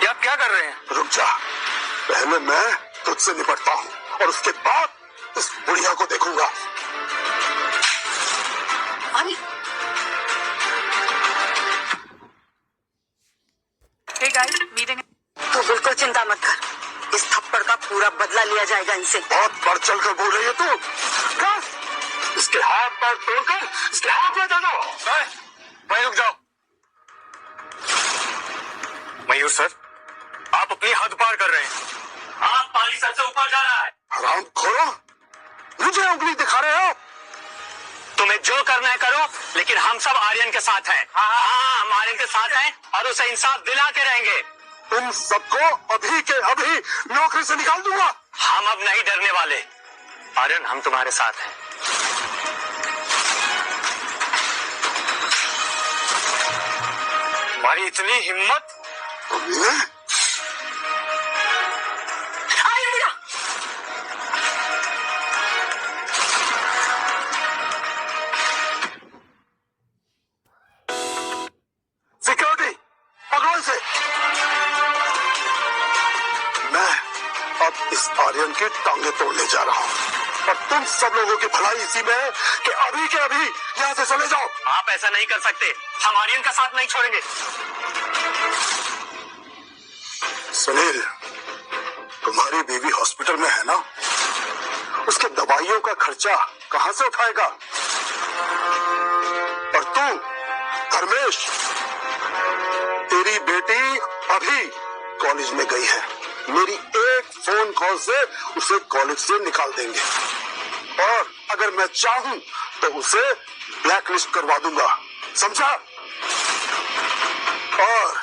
ये आप क्या कर रहे हैं? रुक जा, पहले मैं तुझसे निपटता हूँ और उसके बाद इस बुढ़िया को देखूंगा। अरे Hey guys, meeting. तू बिल्कुल चिंता मत कर, इस थप्पड़ का पूरा बदला लिया जाएगा इनसे। बहुत बढ़ चढ़ कर बोल रही है तू। बस, इसके हाथ पैर तोड़कर इसके हाथ में दे दो। वहीं रुक जाओ। मयूर सर, आप अपनी हद पार कर रहे हैं। आप पानी सर से ऊपर जा रहा है। हराम खोरो, मुझे उंगली दिखा रहे हो? तुम्हें जो करना है करो, लेकिन हम सब आर्यन के साथ हैं। हाँ, हम आर्यन के साथ हैं और उसे इंसाफ दिला के रहेंगे। तुम सबको अभी के अभी नौकरी से निकाल दूंगा। हम अब नहीं डरने वाले। आर्यन, हम तुम्हारे साथ हैं। तुम्हारी इतनी हिम्मत? तुमने सिक्योरिटी पकड़ो इसे। मैं अब इस आर्यन की टांगे तोड़ने जा रहा हूँ और तुम सब लोगों की भलाई इसी में है कि अभी के अभी यहाँ से चले जाओ। आप ऐसा नहीं कर सकते, हम आर्यन का साथ नहीं छोड़ेंगे। सुनील, तुम्हारी बीवी हॉस्पिटल में है ना? उसके दवाइयों का खर्चा कहाँ से उठाएगा? और तू धर्मेश, तेरी बेटी अभी कॉलेज में गई है। मेरी एक फोन कॉल से उसे कॉलेज से निकाल देंगे और अगर मैं चाहूं तो उसे ब्लैक लिस्ट करवा दूंगा, समझा? और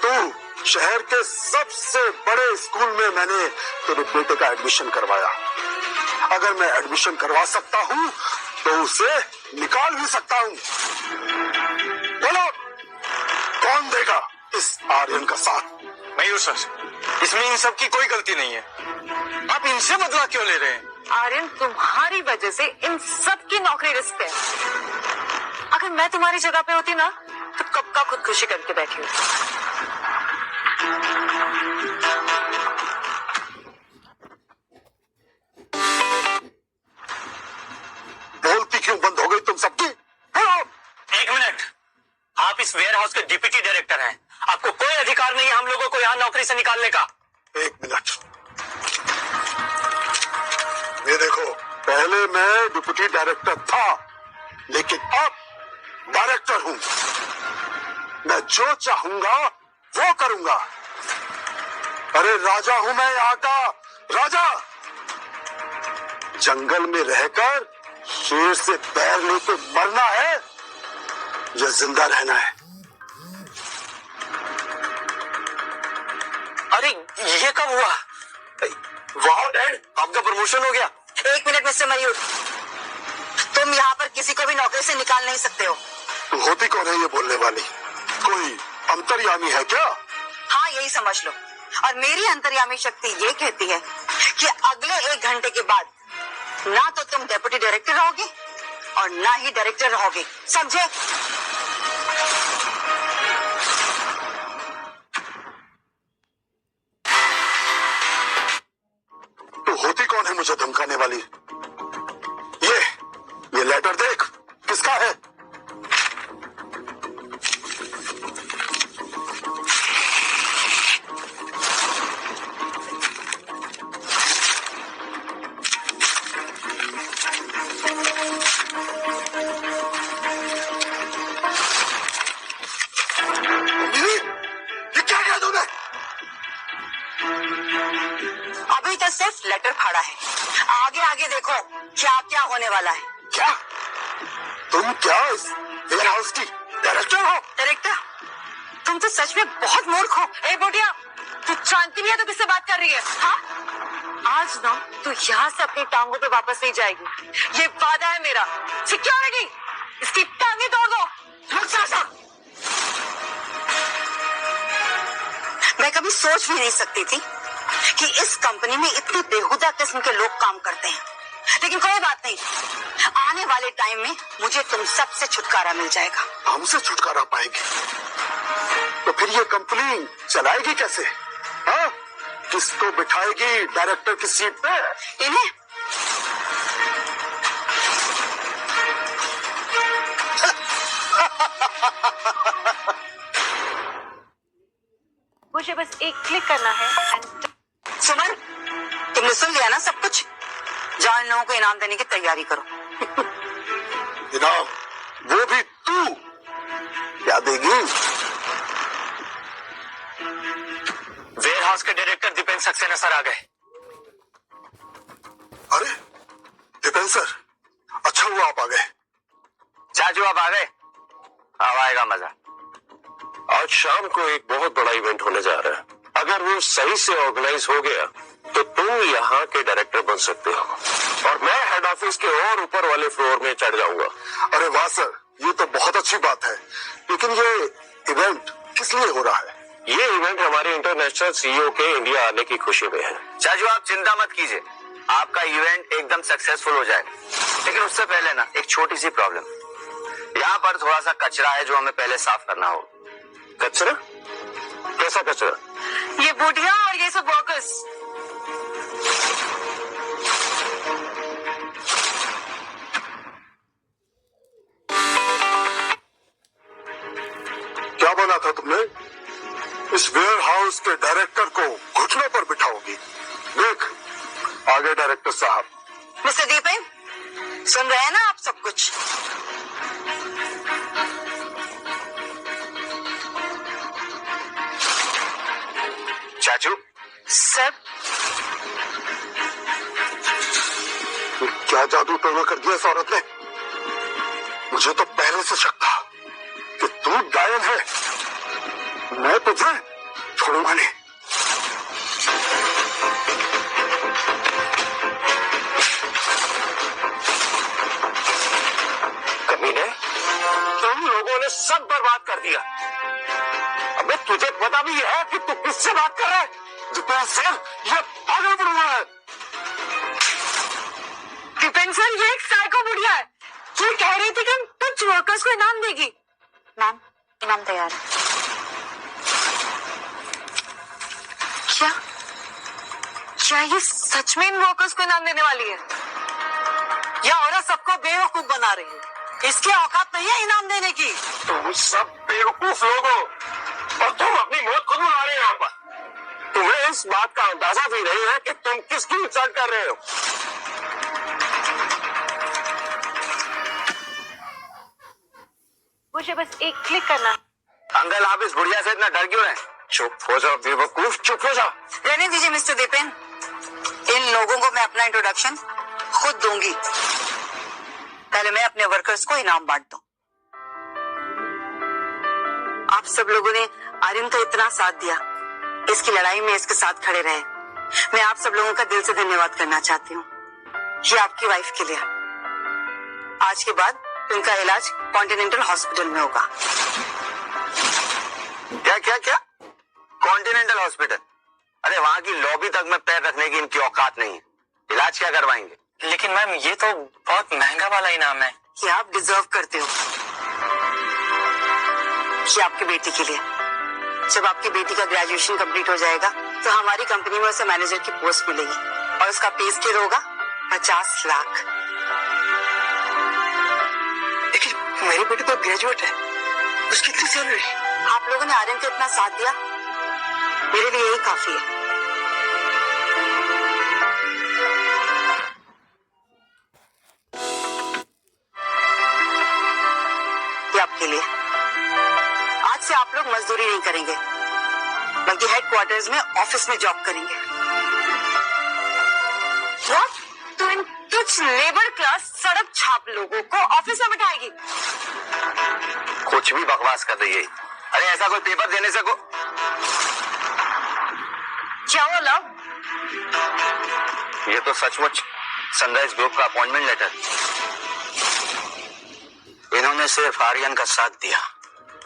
तू, शहर के सबसे बड़े स्कूल में मैंने तेरे बेटे का एडमिशन करवाया। अगर मैं एडमिशन करवा सकता हूँ तो उसे निकाल भी सकता हूँ। बोलो, कौन देगा इस आर्यन का साथ? मयूर सर, इसमें इन सब की कोई गलती नहीं है। आप इनसे बदला क्यों ले रहे हैं? आर्यन, तुम्हारी वजह से इन सब की नौकरी रिस्क पे है। अगर मैं तुम्हारी जगह पे होती ना तो कब का खुदकुशी करके बैठी होती। बोलती क्यों बंद हो गई तुम सबकी? एक मिनट, आप इस वेयर हाउस के डिप्टी डायरेक्टर हैं। आपको कोई अधिकार नहीं है हम लोगों को यहाँ नौकरी से निकालने का। एक मिनट, ये देखो, पहले मैं डिप्टी डायरेक्टर था, लेकिन अब डायरेक्टर हूं। मैं जो चाहूंगा वो करूंगा। अरे राजा हूं मैं यहाँ का, राजा। जंगल में रहकर शेर से पैर लेके मरना है या जिंदा रहना है? अरे ये कब हुआ? वाह डैड, आपका प्रमोशन हो गया। एक मिनट मिस्टर मयूर, तुम यहाँ पर किसी को भी नौकरी से निकाल नहीं सकते हो। तू होती कौन है ये बोलने वाली? कोई अंतर्यामी है क्या? हाँ, यही समझ लो। और मेरी अंतर्यामी शक्ति ये कहती है कि अगले 1 घंटे के बाद ना तो तुम डेप्यूटी डायरेक्टर रहोगे और ना ही डायरेक्टर रहोगे, समझे? तू होती कौन है मुझे धमकाने वाली? ये लेटर देख, किसका है? ये क्या किया तूने? अभी तो सिर्फ लेटर फाड़ा है, आगे आगे देखो क्या क्या होने वाला है। क्या तुम क्या इस वेयर हाउस की डायरेक्टर हो? डायरेक्टर, तुम तो सच में बहुत मूर्ख हो। ए बुढ़िया, तू जानती नहीं है तो किससे बात कर रही है? हाँ, आज ना तू यहाँ से अपनी टांगों पे वापस नहीं जाएगी। ये वादा है मेरा। सिक्योरिटी, इसकी टांगे तोड़ दो। मैं कभी सोच भी नहीं सकती थी कि इस कंपनी में इतने बेहुदा किस्म के लोग काम करते हैं, लेकिन कोई बात नहीं, आने वाले टाइम में मुझे तुम सबसे छुटकारा मिल जाएगा। हमसे छुटकारा पाएगी तो फिर ये कंपनी चलाएगी कैसे? हाँ, किसको बिठाएगी डायरेक्टर की सीट पे? इन्हें मुझे बस एक क्लिक करना है and... सुमन, तुमने सुन लिया ना सब कुछ? जाओ इन लोगों को इनाम देने की तैयारी करो। इनाम? वो भी तू क्या देगी? वेयर हाउस के डायरेक्टर दीपेन सक्सेना सर आ गए। अरे दीपेन सर, अच्छा हुआ आप आ गए। चाचू आप आ गए? अब आएगा मजा। आज शाम को एक बहुत बड़ा इवेंट होने जा रहा है। अगर वो सही से ऑर्गेनाइज हो गया तो तुम यहाँ के डायरेक्टर बन सकते हो और मैं हेड ऑफिस के और ऊपर वाले फ्लोर में चढ़ जाऊंगा। अरे वाह सर, ये तो बहुत अच्छी बात है, लेकिन ये इवेंट किस लिए हो रहा है? ये इवेंट हमारे इंटरनेशनल सीईओ के इंडिया आने की खुशी में है। चाचू आप चिंता मत कीजिए, आपका इवेंट एकदम सक्सेसफुल हो जाएगा। लेकिन उससे पहले ना एक छोटी सी प्रॉब्लम, यहाँ पर थोड़ा सा कचरा है जो हमें पहले साफ करना होगा। कचरा? कैसा कचरा? ये बुढ़िया और ये सब वर्कर्स। क्या बोला था तुमने? इस वेयर हाउस के डायरेक्टर को घुटनों पर बिठाओगी? देख आगे डायरेक्टर साहब। मिस्टर दीपेन, सुन रहे हैं ना आप सब कुछ? चाचू सर, क्या जादू टोना कर दिया इस औरत ने? मुझे तो पहले से शक था कि तू डायन है। मैं तुझे छोड़ूंगा नहीं। कमीने, तुम लोगों ने सब बर्बाद कर दिया। अबे तुझे पता भी है कि तू किससे बात कर रहा है? दीपेन सर, ये पागल बन रहा है। दीपेन सर, ये एक साइको बुढ़िया है। ये कह रही थी कि कुछ वर्कर्स को इनाम देगी। मैम, इनाम तैयार है। क्या क्या ये सच में इन वर्कर्स को इनाम देने वाली है? यह औरत सबको बेवकूफ बना रही है। इसकी औकात नहीं है इनाम देने की। तुम सब बेवकूफ लोग हो और तुम अपनी मौत खुद बुला रहे हो यहाँ पर। तुम्हें इस बात का अंदाजा भी नहीं है कि तुम किसकी इंसल्ट कर रहे हो। मुझे बस एक क्लिक करना। अंकल, आप इस बुढ़िया से इतना डर क्यों रहे? चुप हो जाओ बेवकूफ, चुप हो जाओ। रहने दीजिए मिस्टर दीपेन, इन लोगों को मैं अपना इंट्रोडक्शन खुद दूंगी। पहले मैं अपने वर्कर्स को इनाम बांट दूं। आप सब लोगों ने आर्यन का इतना साथ दिया, इसकी लड़ाई में इसके साथ खड़े रहे। मैं आप सब लोगों का दिल से धन्यवाद करना चाहती हूँ। ये आपकी वाइफ के लिए। आज के बाद उनका इलाज कॉन्टिनेंटल हॉस्पिटल में होगा। क्या क्या क्या? Continental hospital? अरे वहाँ की लॉबी तक में पैर रखने की इनकी औकात नहीं है। इलाज क्या करवाएंगे? लेकिन मैम, ये तो बहुत महंगा वाला इनाम है। ये आप डिजर्व करते हो। ये आपकी बेटी के लिए। जब आपकी बेटी का ग्रेजुएशन कंप्लीट हो जाएगा तो हमारी कंपनी में उसे मैनेजर की पोस्ट मिलेगी और उसका पे स्केल होगा 50 लाख। लेकिन मेरी बेटी तो ग्रेजुएट है, उसकी कितनी सैलरी? आप लोगों ने आर्यन को इतना साथ दिया, मेरे लिए यही काफी है। ये आपके लिए। आज से आप लोग मजदूरी नहीं करेंगे, बल्कि हेडक्वार्टर्स में ऑफिस में जॉब करेंगे। What? तो इन कुछ लेबर क्लास सड़क छाप लोगों को ऑफिस में बिठाएगी? कुछ भी बकवास कर रही है। अरे ऐसा कोई पेपर देने से को... क्या हुआ लव? ये तो सचमुच सनराइज ग्रुप का अपॉइंटमेंट लेटर। इन्होंने सिर्फ आर्यन का साथ दिया,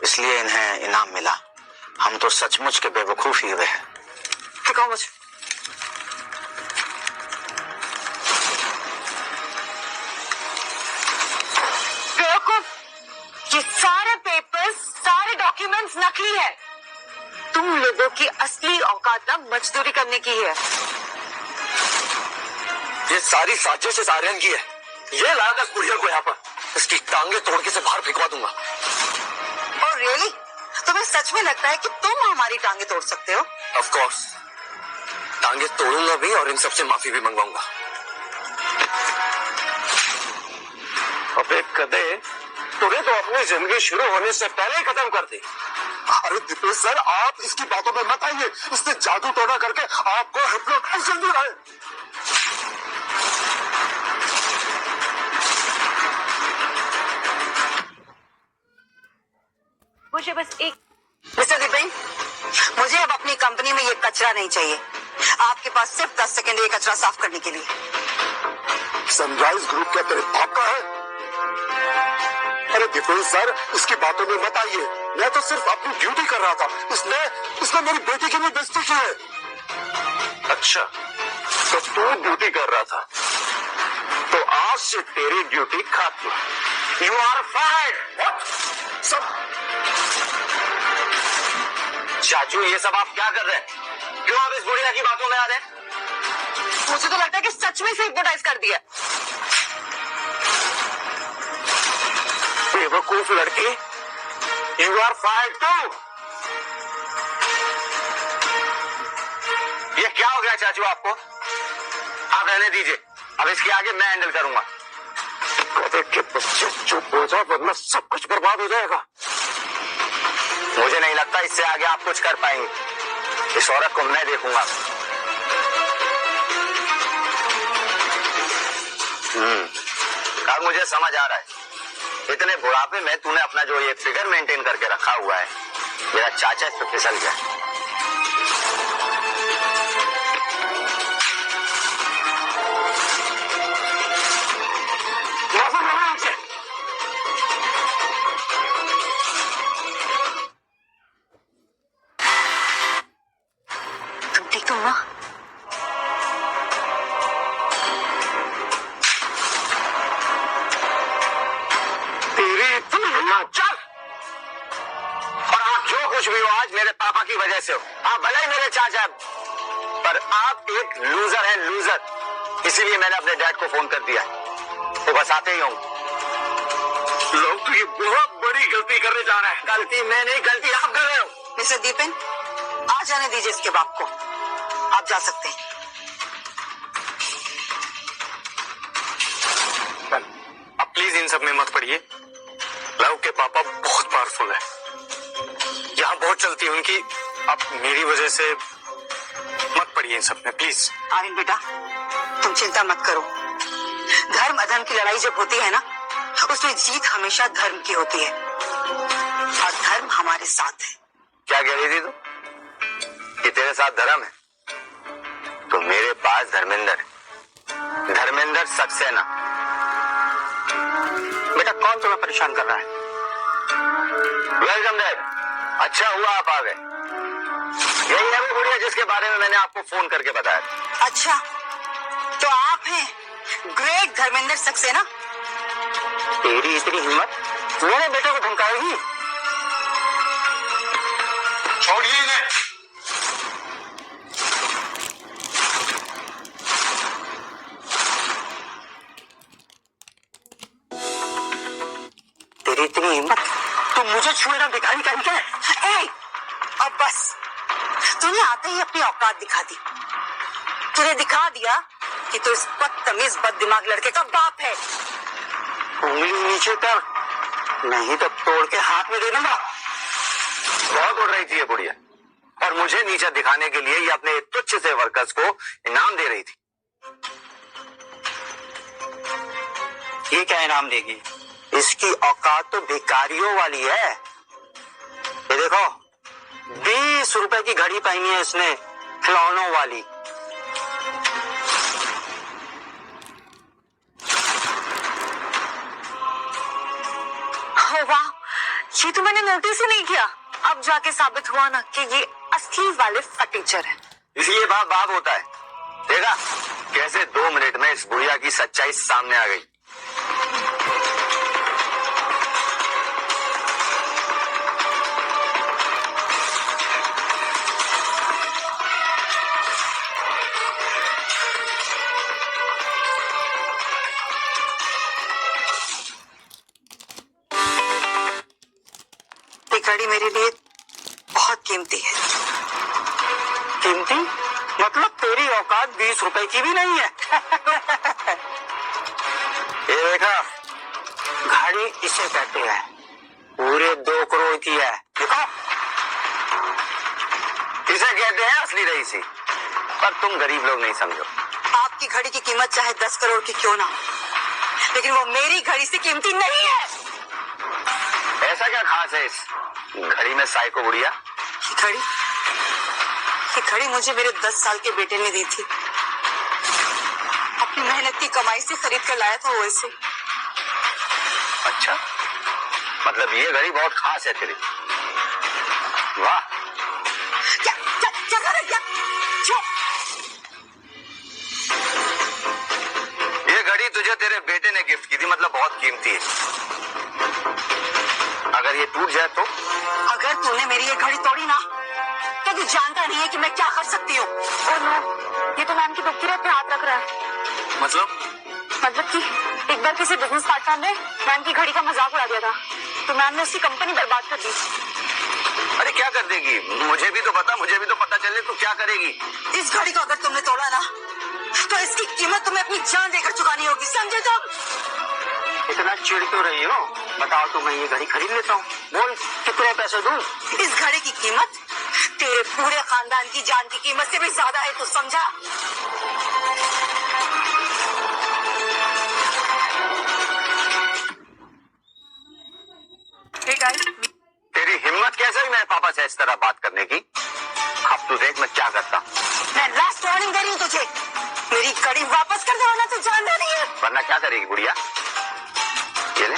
इसलिए इन्हें इनाम मिला। हम तो सचमुच के बेवकूफ ही हुए हैं। दिखाओ मुझे। बेवकूफ, ये सारे पेपर्स, सारे डॉक्यूमेंट्स नकली है। तुम लोगों की असली औकात ना मजदूरी करने की है। ये सारी साजिश इस आर्यन की है। ये लाकर इस बुढ़िया को यहाँ पर, इसकी टांगे तोड़ के से बाहर फेंकवा दूंगा। और रियली तुम्हें सच में लगता है कि तुम हमारी टांगे तोड़ सकते हो? ऑफ कोर्स, टांगे तोड़ूंगा भी और इन सबसे माफी भी मंगवाऊंगा। अबे कदे, तूने तो अपनी जिंदगी शुरू होने से पहले ही खत्म कर दी। अरे दीपेश सर, आप इसकी बातों में मत आइए। इसने जादू टोना करके आपको हिप्नोटाइज कर दिया है। मुझे बस एक। मिस्टर दीपेन, मुझे अब अपनी कंपनी में ये कचरा नहीं चाहिए। आपके पास सिर्फ 10 सेकंड ये कचरा साफ करने के लिए। सनराइज ग्रुप क्या तेरे बाप का है? अरे दीपेश सर, इसकी बातों में मत आइए। मैं तो सिर्फ अपनी ड्यूटी कर रहा था। इसने मेरी बेटी की भी बेइज्जती की है। अच्छा, तो तू ड्यूटी कर रहा था, तो आज से तेरी ड्यूटी खत्म। You are fired. सब चाचू, ये सब आप क्या कर रहे हैं? क्यों आप इस बुढ़िया की बातों में आ रहे हैं? मुझे तो लगता है कि सच में से हिप्नोटाइज कर दिया। बेवकूफ लड़की, यू आर फायर्ड टू। ये क्या हो गया चाचू आपको? आप रहने दीजिए, अब इसके आगे मैं हैंडल करूंगा। कदे के बच्चे, चुप हो जाओ वरना सब कुछ बर्बाद हो जाएगा। मुझे नहीं लगता इससे आगे आप कुछ कर पाएंगे। इस औरत को मैं देखूंगा। अब मुझे समझ आ रहा है, इतने बुढ़ापे में तूने अपना जो ये फिगर मेंटेन करके रखा हुआ है, मेरा चाचा इस पे फिसल गया। तुम ना तेरी इतनी हिम्मत, चल। और आप जो कुछ भी हो आज मेरे पापा की वजह से हो। आप भले ही मेरे चाचा, पर आप एक लूजर हैं, लूजर। इसीलिए मैंने अपने डैड को फोन कर दिया। वो बस आते ही होंगे। लोग तो ये बहुत बड़ी गलती करने जा रहे हैं। गलती मैं नहीं, गलती आप कर रहे हो। मिस्टर दीपेन, आ जाने दीजिए इसके बाप को, आप जा सकते हैं। अब प्लीज इन सब में मत पड़िए। लव के पापा बहुत पावरफुल है, यहाँ बहुत चलती है उनकी। अब मेरी वजह से मत पड़िए इन सब में प्लीज। आर्यन बेटा, तुम चिंता मत करो। धर्म अधर्म की लड़ाई जब होती है ना, उसमें जीत हमेशा धर्म की होती है, और धर्म हमारे साथ है। क्या कह रही थी तू कि तेरे साथ धर्म है? तो मेरे पास धर्मेंद्र सक्सेना। बेटा कौन तुम्हें परेशान कर रहा है? वेलकम डैड, अच्छा हुआ आप आ गए। यही है वो गुड़िया जिसके बारे में मैंने आपको फोन करके बताया। अच्छा, तो आप हैं ग्रेट धर्मेंद्र सक्सेना? तेरी इतनी हिम्मत, मेरे बेटे को धमकाएगी? छोड़िए इन्हें। तेरी इतनी हिम्मत, तुम मुझे छुएगा भिखारी कहीं के? ए, अब बस, तूने आते ही अपनी औकात दिखा दी। तूने दिखा दिया कि तू इस बदतमीज बददिमाग लड़के का बाप है। उंगली नीचे कर, नहीं तो तोड़ के हाथ में दे दूंगा। बहुत उड़ रही थी ये बुढ़िया, और मुझे नीचा दिखाने के लिए ये अपने तुच्छ से वर्कर्स को इनाम दे रही थी। ये क्या इनाम देगी? इसकी औकात तो भिखारियों वाली है। ये देखो, 20 रुपए की घड़ी पहनी है इसने, खिलौनों वाली। वाह, ये तो मैंने नोटिस ही नहीं किया। अब जाके साबित हुआ ना कि ये असली वाले फटीचर है। इसलिए बाप बाप होता है। देखा कैसे 2 मिनट में इस बुढ़िया की सच्चाई सामने आ गई। ये घड़ी मेरे लिए बहुत कीमती है। कीमती मतलब तेरी औकात 20 रुपए की भी नहीं है। ये देखा, घड़ी इसे कहते हैं, पूरे 2 करोड़ की है। देखो, इसे कहते हैं असली रईसी, पर तुम गरीब लोग नहीं समझो। आपकी घड़ी की कीमत चाहे 10 करोड़ की क्यों ना, लेकिन वो मेरी घड़ी से कीमती नहीं है। ऐसा क्या खास है इस घड़ी में साइको बुढ़िया? ये घड़ी मुझे मेरे 10 साल के बेटे ने दी थी। अपनी मेहनत की कमाई से खरीद कर लाया था वो इसे। अच्छा, मतलब ये घड़ी बहुत खास है तेरी। वाह, क्या क्या क्या कर रहे क्या? ये घड़ी तुझे तेरे बेटे ने गिफ्ट की थी, मतलब बहुत कीमती है। अगर ये टूट जाए तो? अगर तूने मेरी ये घड़ी तोड़ी ना, तो तू जानता नहीं है कि मैं क्या कर सकती हूँ। और नो, ये तो मैम की दुखी पे हाथ रख रहा है। मतलब कि एक बार किसी बिजनेस पार्टनर ने मैम की घड़ी का मजाक उड़ा दिया था, तो मैम ने उसकी कंपनी बर्बाद कर दी। अरे क्या कर देगी? मुझे भी तो पता चले तो क्या करेगी? इस घड़ी को अगर तुमने तोड़ा ना, तो इसकी कीमत तुम्हें अपनी जान देकर चुकानी होगी, समझे तुम? इतना चिढ़ क्यों रही हो? बताओ तो मैं ये घड़ी खरीद लेता हूँ। बोल कितने पैसे दूं? इस घड़ी की कीमत तेरे पूरे खानदान की जान की कीमत से भी ज्यादा है, तू समझा? तेरी हिम्मत कैसे हुई मेरे पापा से इस तरह बात करने की? अब तू देख मैं क्या करता। मैं लास्ट वार्निंग दे रही हूँ तुझे, मेरी घड़ी वापस कर दे वरना तू जानता नहीं है। वरना क्या करेगी गुड़िया? ये ले।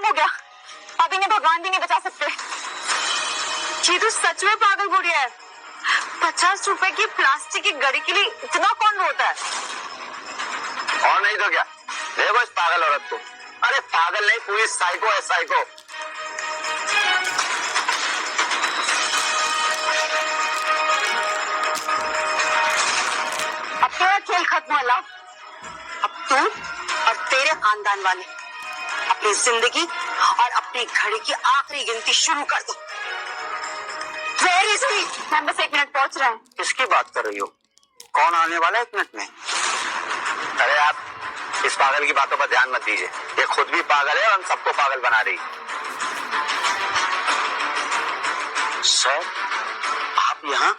हो गया? अब इन्हें भगवान भी नहीं बचा सकते। ये तो सच में पागल बुढ़िया है। 50 रुपए की प्लास्टिक की घड़ी के लिए इतना कौन रोता है? और नहीं तो क्या, देखो इस पागल औरत को। अरे पागल नहीं, पूरी साइको है, साइको। अब तेरा खेल खत्म हुआ लव। अब तू और तेरे खानदान वाले अपनी जिंदगी और अपनी घड़ी की आखिरी गिनती शुरू कर दो। Where is he? हम बस 1 मिनट पहुंच रहे हैं। किसकी बात कर रही हो? कौन आने वाला है 1 मिनट में? अरे आप इस पागल की बातों पर ध्यान मत दीजिए, ये खुद भी पागल है और हम सबको पागल बना रही। सर आप यहाँ?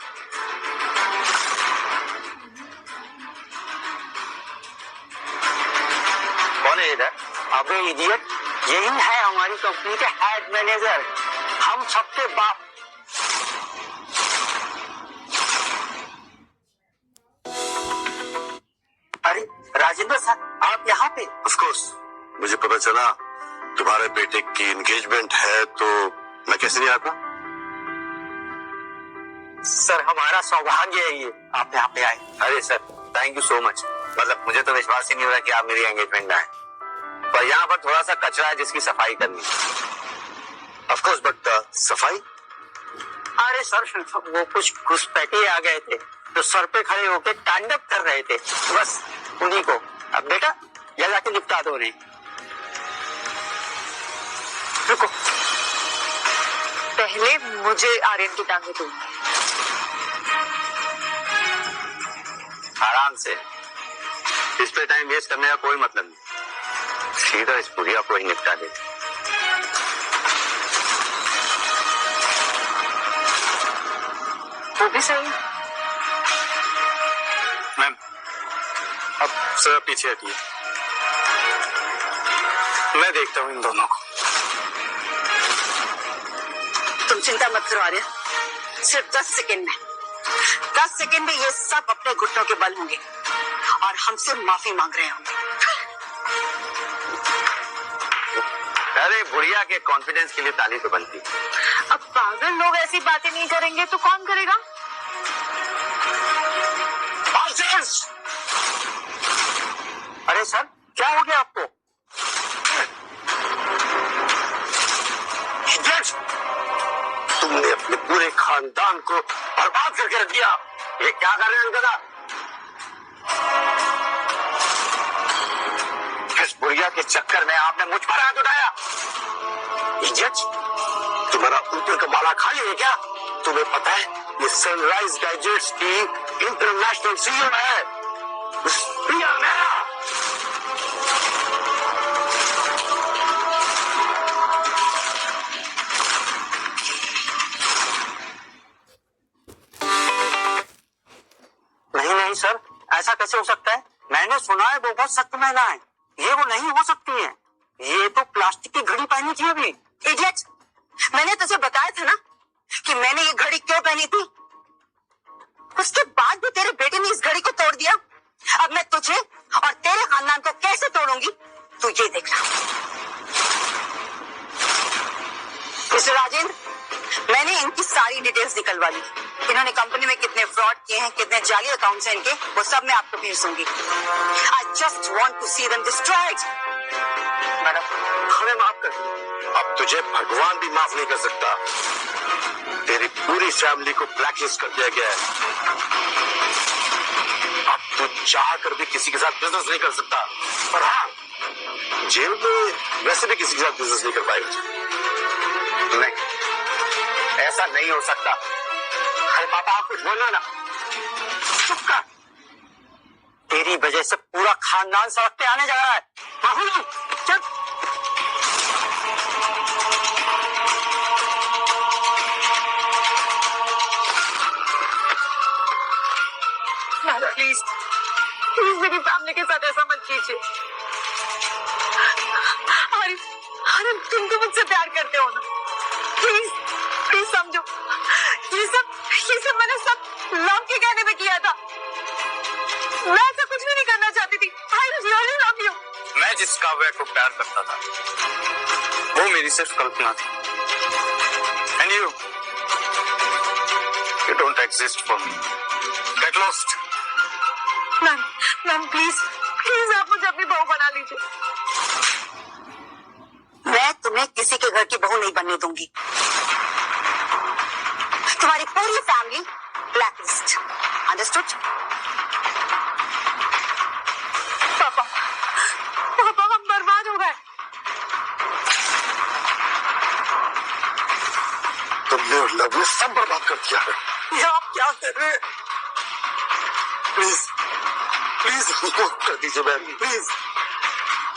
कौन है इधर? अबे इडियट, यही है हमारी कंपनी के हेड मैनेजर, हम सबके बाप। अरे राजेंद्र सर, आप यहाँ पे? ऑफ कोर्स, मुझे पता चला तुम्हारे बेटे की एंगेजमेंट है, तो मैं कैसे नहीं आता? सर हमारा सौभाग्य है ये आप यहाँ पे आए। अरे sir thank you so much. मतलब मुझे तो विश्वास ही नहीं हो रहा कि आप मेरी एंगेजमेंट में आए, पर यहाँ पर थोड़ा सा कचरा है जिसकी सफाई करनी है। ऑफ कोर्स, बट सफाई? अरे सर वो कुछ घुसपैठिए आ गए थे तो सर पे खड़े होकर तांडव कर रहे थे, बस उन्हीं को। अब बेटा या जाके निपटा दो उन्हें। रुको, पहले मुझे आर्यन की टांगे दो। आराम से, इस पे टाइम वेस्ट करने का कोई मतलब नहीं, सीधा इस बुढ़िया को ही निपटा दे। वो भी सही है। मैम अब सर पीछे हटिए, मैं देखता हूँ इन दोनों को। तुम चिंता मत करो आर्यन, सिर्फ 10 सेकेंड में 10 सेकेंड में ये सब अपने घुटनों के बल होंगे और हमसे माफी मांग रहे होंगे। अरे बुढ़िया के कॉन्फिडेंस के लिए ताली तो बनती। अब पागल लोग ऐसी बातें नहीं करेंगे तो कौन करेगा? अरे सर क्या हो गया आपको? तुमने अपने पूरे खानदान को बर्बाद करके रख दिया। ये क्या कर रहे हैं अंकदा? इस बुढ़िया के चक्कर में आपने मुझ पर हाथ उठाया। इडियट, तुम्हारा ऊपर का माला खाली है क्या? तुम्हें पता है ये सनराइज गैजेट्स की इंटरनेशनल सीईओ है प्रिया मेहरा। नहीं सर, ऐसा कैसे हो सकता है? मैंने सुना है वो बहुत सख्त महिला है, ये वो नहीं हो सकती है। ये तो प्लास्टिक की घड़ी पहनी थी अभी। इडियट, मैंने तुझे बताया था ना कि मैंने ये घड़ी क्यों पहनी थी। उसके बाद भी तेरे बेटे ने इस घड़ी को तोड़ दिया। अब मैं तुझे और तेरे खानदान को कैसे तोड़ूंगी तू ये देख रहा। मिस्टर राजेंद्र, मैंने इनकी सारी डिटेल्स निकलवा ली। इन्होंने कंपनी में कितने फ्रॉड किए हैं, कितने जाली अकाउंट्स हैं इनके, वो सब मैं आपको भेज दूंगी। I just want to see them destroyed. Madam हमें माफ कर दो। अब तुझे भगवान भी माफ नहीं कर सकता। तेरी पूरी फैमिली को ब्लैकलिस्ट कर दिया गया है। अब तू चाह कर भी किसी के साथ बिजनेस नहीं कर सकता, पर हाँ जेल में वैसे भी किसी के साथ बिजनेस नहीं कर पाएगा। नहीं, ऐसा नहीं हो सकता। अरे पापा आप कुछ बोलना ना। चुप कर, तेरी वजह से पूरा खानदान सड़क पे आने जा रहा है। राहुल चल। प्लीज प्लीज मेरी फैमिली के साथ ऐसा मत कीजिए। अरे तुम तो मुझसे प्यार करते हो ना, प्लीज प्लीज समझो। ये सब मैंने सब लव के कहने में किया था। मैं ऐसा कुछ भी नहीं करना चाहती थी। I really love you. मैं जिस काव्या को प्यार करता था वो मेरी सिर्फ कल्पना थी। And you don't exist for me. Get lost. Ma'am, ma'am please please आप मुझे अपनी बहू बना लीजिए। मैं तुम्हें किसी के घर की बहू नहीं बनने दूंगी। तुम्हारी पूरी फैमिली ब्लैकलिस्ट। अंडरस्टूड? पापा, पापा हम बर्बाद हो गए। तुमने और लव ने सब बर्बाद कर दिया है। ये आप क्या कर रहे हैं? प्लीज प्लीज हमको कर दीजिए मैम, प्लीज।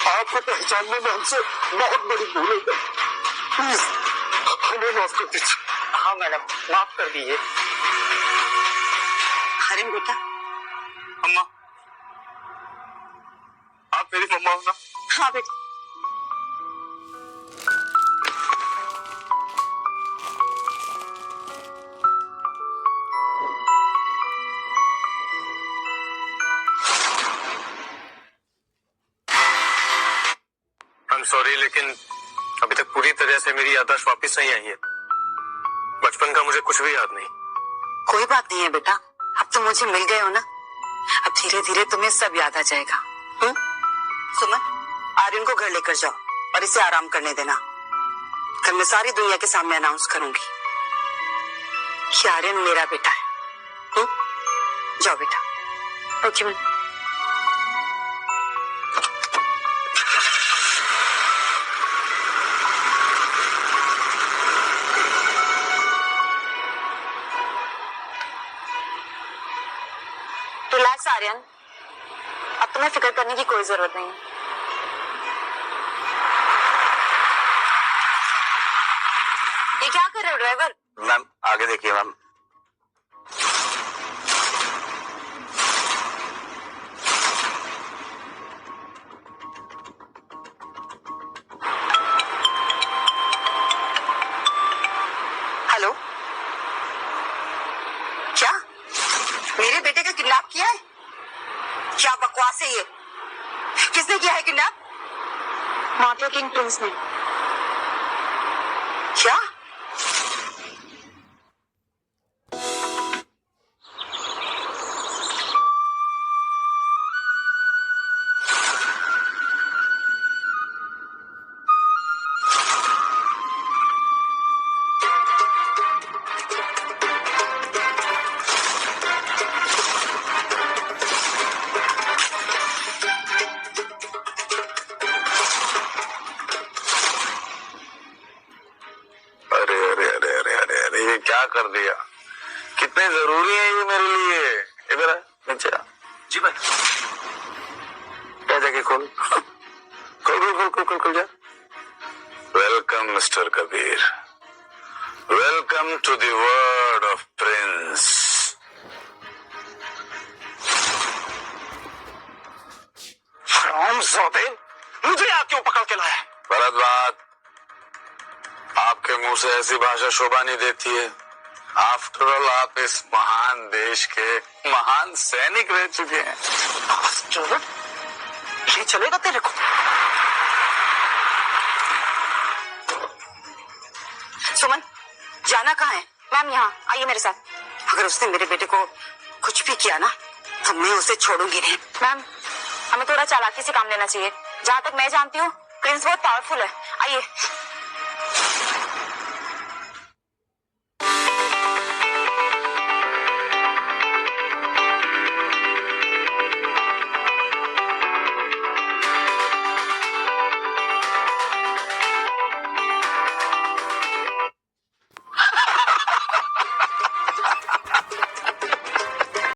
आपको पहचानने में हमसे बहुत बड़ी भूल हो गई। प्लीज हमें माफ कर दीजिए। हाँ मैडम, माफ कर दीजिए। हरिम बेटा, अम्मा, आप मेरी मम्मा हो ना? हाँ बेटा। सॉरी, लेकिन अभी तक पूरी तरह से मेरी याददाश्त वापस नहीं आई है। बचपन का मुझे कुछ भी याद नहीं। कोई बात नहीं है बेटा, अब तुम मुझे मिल गए हो ना, अब धीरे धीरे तुम्हें सब याद आ जाएगा। सुमन, आर्यन को घर लेकर जाओ और इसे आराम करने देना। कल मैं सारी दुनिया के सामने अनाउंस करूंगी कि आर्यन मेरा बेटा है। जाओ बेटा। Okay ma'am. रिलैक्स आर्यन, अब तुम्हें फिक्र करने की कोई जरूरत नहीं है। ये क्या कर रहे हो ड्राइवर? मैम आगे देखिए मैम। हेलो, क्या मेरे बेटे का किडनैप किया है? क्या बकवास है ये? किसने किया है किडनैप? मार्टिन किंग प्रिंस ने। क्या? क्या कर दिया? कितने जरूरी है ये मेरे लिए। इधर है नीचे। जी भाई। क्या जाके खोल खोल खोल खोल खोल खोल जा। Welcome mister Kabir, welcome to the world of prince. मुझे आप क्यों पकड़ के लाया? गलत बात। आपके मुंह से ऐसी भाषा शोभा नहीं देती है। आफ्टर ऑल आप इस महान देश के महान सैनिक रह चुके हैं। ये चलेगा तेरे को? सुमन, जाना कहाँ है? मैम यहाँ आइए मेरे साथ। अगर उसने मेरे बेटे को कुछ भी किया ना तो मैं उसे छोड़ूंगी नहीं। मैम, हमें थोड़ा चालाकी से काम लेना चाहिए। जहाँ तक मैं जानती हूँ प्रिंस बहुत पावरफुल है। आइए।